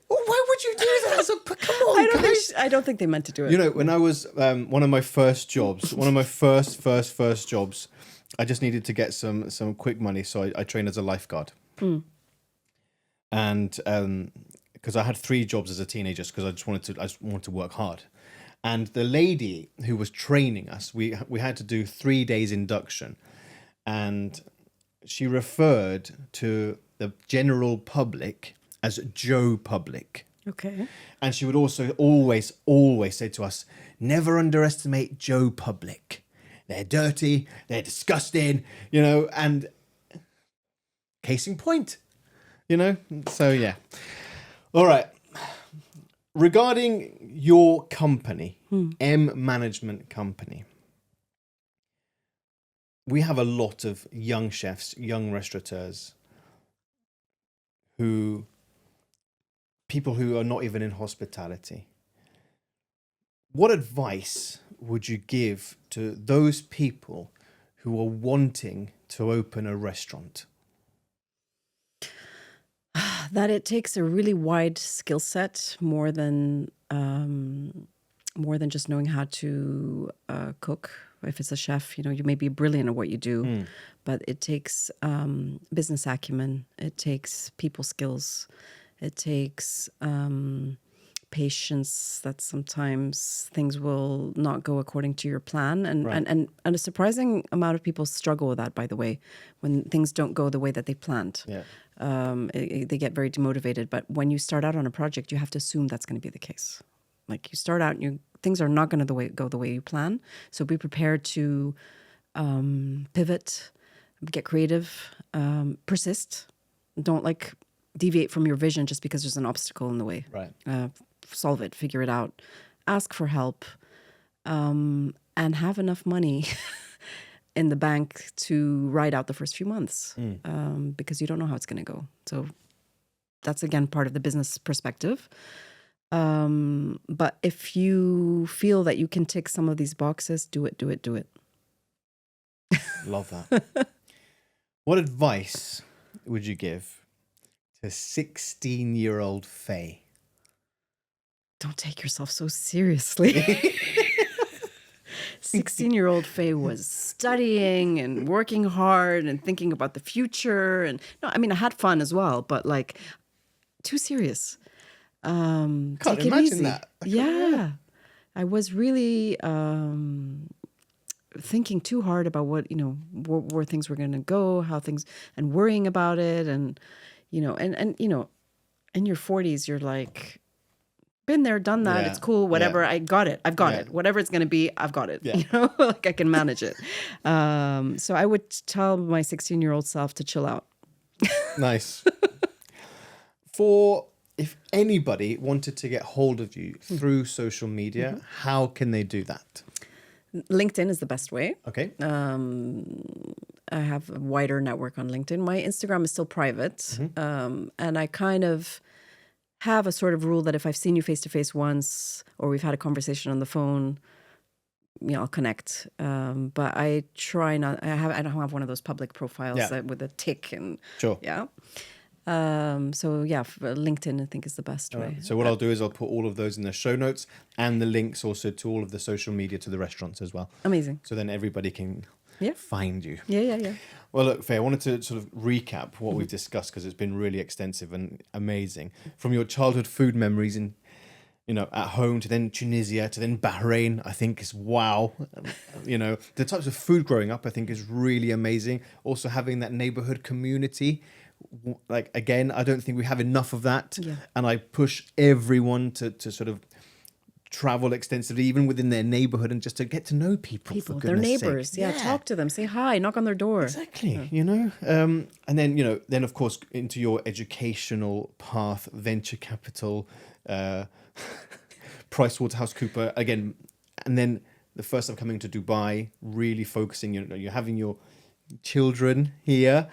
Why would you do that? Come on, guys. I don't think they meant to do it. When I was one of my first jobs, first jobs, I just needed to get some quick money, so I trained as a lifeguard. And because I had 3 jobs as a teenager, because I just wanted to work hard. And the lady who was training us, we had to do 3 days induction, and she referred to the general public as Joe Public. Okay. And she would also always say to us, never underestimate Joe Public. They're dirty, they're disgusting, and case in point, So, yeah. All right. Regarding your company, M Management Company, we have a lot of young chefs, young restaurateurs, people who are not even in hospitality. What advice would you give to those people who are wanting to open a restaurant? That it takes a really wide skill set, more than just knowing how to cook. If it's a chef, you may be brilliant at what you do, but it takes business acumen. It takes people skills. It takes patience, that sometimes things will not go according to your plan. And a surprising amount of people struggle with that, by the way, when things don't go the way that they planned. Yeah. They get very demotivated. But when you start out on a project, you have to assume that's going to be the case. Like, you start out and things are not going to go the way you plan. So be prepared to pivot, get creative, persist. Don't deviate from your vision just because there's an obstacle in the way. Right. Solve it, figure it out, ask for help, and have enough money in the bank to ride out the first few months, because you don't know how it's going to go. So that's, again, part of the business perspective. But if you feel that you can tick some of these boxes, do it. Love that. What advice would you give to 16-year-old Fay? Don't take yourself so seriously. 16-year-old Fay was studying and working hard and thinking about the future. And I had fun as well, but too serious. Can't take it imagine easy. that. Yeah. I was really thinking too hard about where things were going to go, how things, and worrying about it. And, in your 40s, you're like, been there, done that. Yeah. It's cool. Whatever. Yeah. I got it. I've got Yeah. it. Whatever it's going to be, I've got it. Yeah. I can manage it. So I would tell my 16-year-old self to chill out. Nice. For if anybody wanted to get hold of you through social media, how can they do that? LinkedIn is the best way. Okay. I have a wider network on LinkedIn. My Instagram is still private. And I kind of have a sort of rule that if I've seen you face to face once or we've had a conversation on the phone, I'll connect. But I try not, I don't have one of those public profiles with a tick and yeah. So yeah, LinkedIn I think is the best way. Right. So what I'll do is I'll put all of those in the show notes and the links also to all of the social media to the restaurants as well. Amazing. So then everybody can find you. Yeah. Well, look, Faye, I wanted to sort of recap what we've discussed because it's been really extensive and amazing. From your childhood food memories in, at home to then Tunisia to then Bahrain, I think is wow. The types of food growing up, I think is really amazing. Also having that neighborhood community. Like, again, I don't think we have enough of that. Yeah. And I push everyone to sort of travel extensively, even within their neighborhood, and just to get to know people their neighbors. Yeah, talk to them, say hi, knock on their door. Exactly, and then, then of course, into your educational path, venture capital, PricewaterhouseCoopers, again, and then the first time coming to Dubai, really focusing, you're having your children here,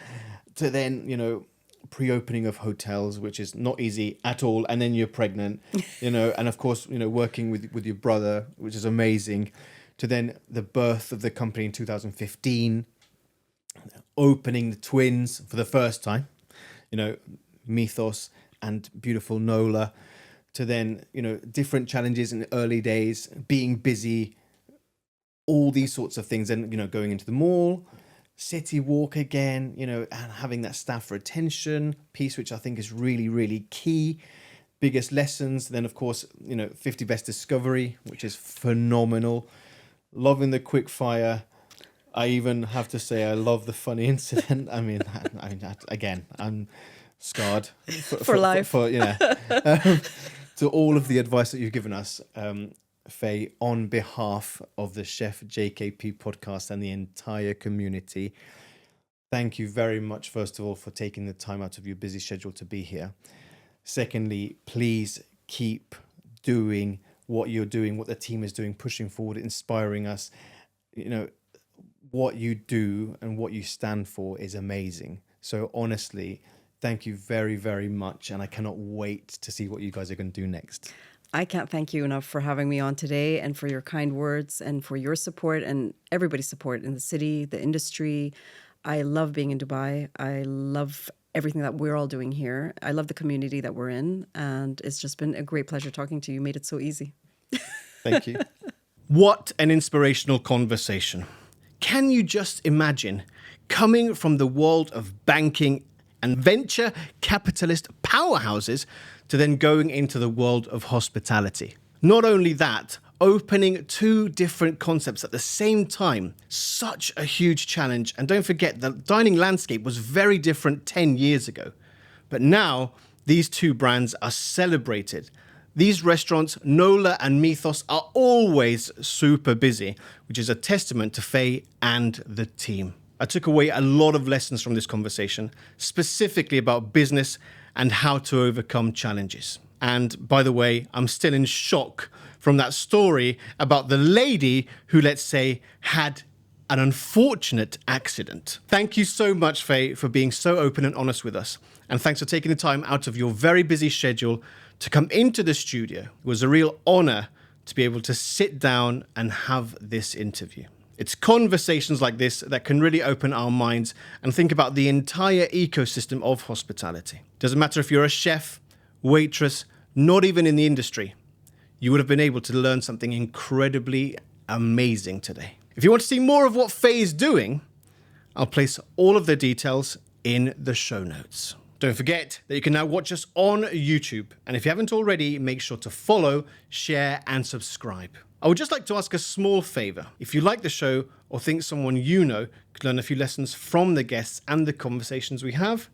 to then, pre-opening of hotels, which is not easy at all, and then you're pregnant, and of course, working with your brother, which is amazing, to then the birth of the company in 2015, opening the twins for the first time, Mythos and beautiful Nola, to then, different challenges in the early days, being busy, all these sorts of things, and, going into the mall, city walk again, and having that staff retention piece, which I think is really, really key. Biggest lessons. Then, of course, 50 Best Discovery, which is phenomenal. Loving the quick fire. I even have to say I love the funny incident. I mean, again, I'm scarred for life. To all of the advice that you've given us, Faye, on behalf of the Chef JKP podcast and the entire community, thank you very much, first of all, for taking the time out of your busy schedule to be here. Secondly, please keep doing what you're doing, what the team is doing, pushing forward, inspiring us. What you do and what you stand for is amazing. So honestly, thank you very, very much. And I cannot wait to see what you guys are going to do next. I can't thank you enough for having me on today and for your kind words and for your support and everybody's support in the city, the industry. I love being in Dubai. I love everything that we're all doing here. I love the community that we're in. And it's just been a great pleasure talking to you. You made it so easy. Thank you. What an inspirational conversation. Can you just imagine coming from the world of banking and venture capitalist powerhouses to then going into the world of hospitality? Not only that, opening two different concepts at the same time, such a huge challenge. And don't forget, the dining landscape was very different 10 years ago. But now, these two brands are celebrated. These restaurants, Nola and Mythos, are always super busy, which is a testament to Faye and the team. I took away a lot of lessons from this conversation, specifically about business and how to overcome challenges. And by the way, I'm still in shock from that story about the lady who, let's say, had an unfortunate accident. Thank you so much, Faye, for being so open and honest with us. And thanks for taking the time out of your very busy schedule to come into the studio. It was a real honor to be able to sit down and have this interview. It's conversations like this that can really open our minds and think about the entire ecosystem of hospitality. Doesn't matter if you're a chef, waitress, not even in the industry, you would have been able to learn something incredibly amazing today. If you want to see more of what Faye is doing, I'll place all of the details in the show notes. Don't forget that you can now watch us on YouTube. And if you haven't already, make sure to follow, share, and subscribe. I would just like to ask a small favor. If you like the show or think someone you know could learn a few lessons from the guests and the conversations we have,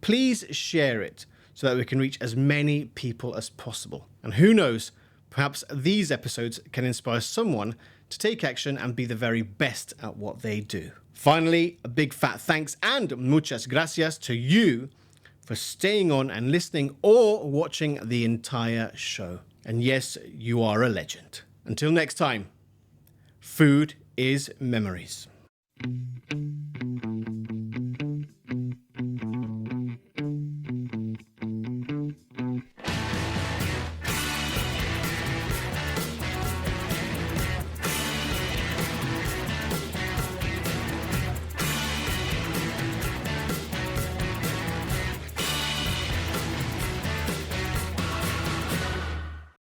please share it so that we can reach as many people as possible. And who knows, perhaps these episodes can inspire someone to take action and be the very best at what they do. Finally, a big fat thanks and muchas gracias to you for staying on and listening or watching the entire show. And yes, you are a legend. Until next time, food is memories.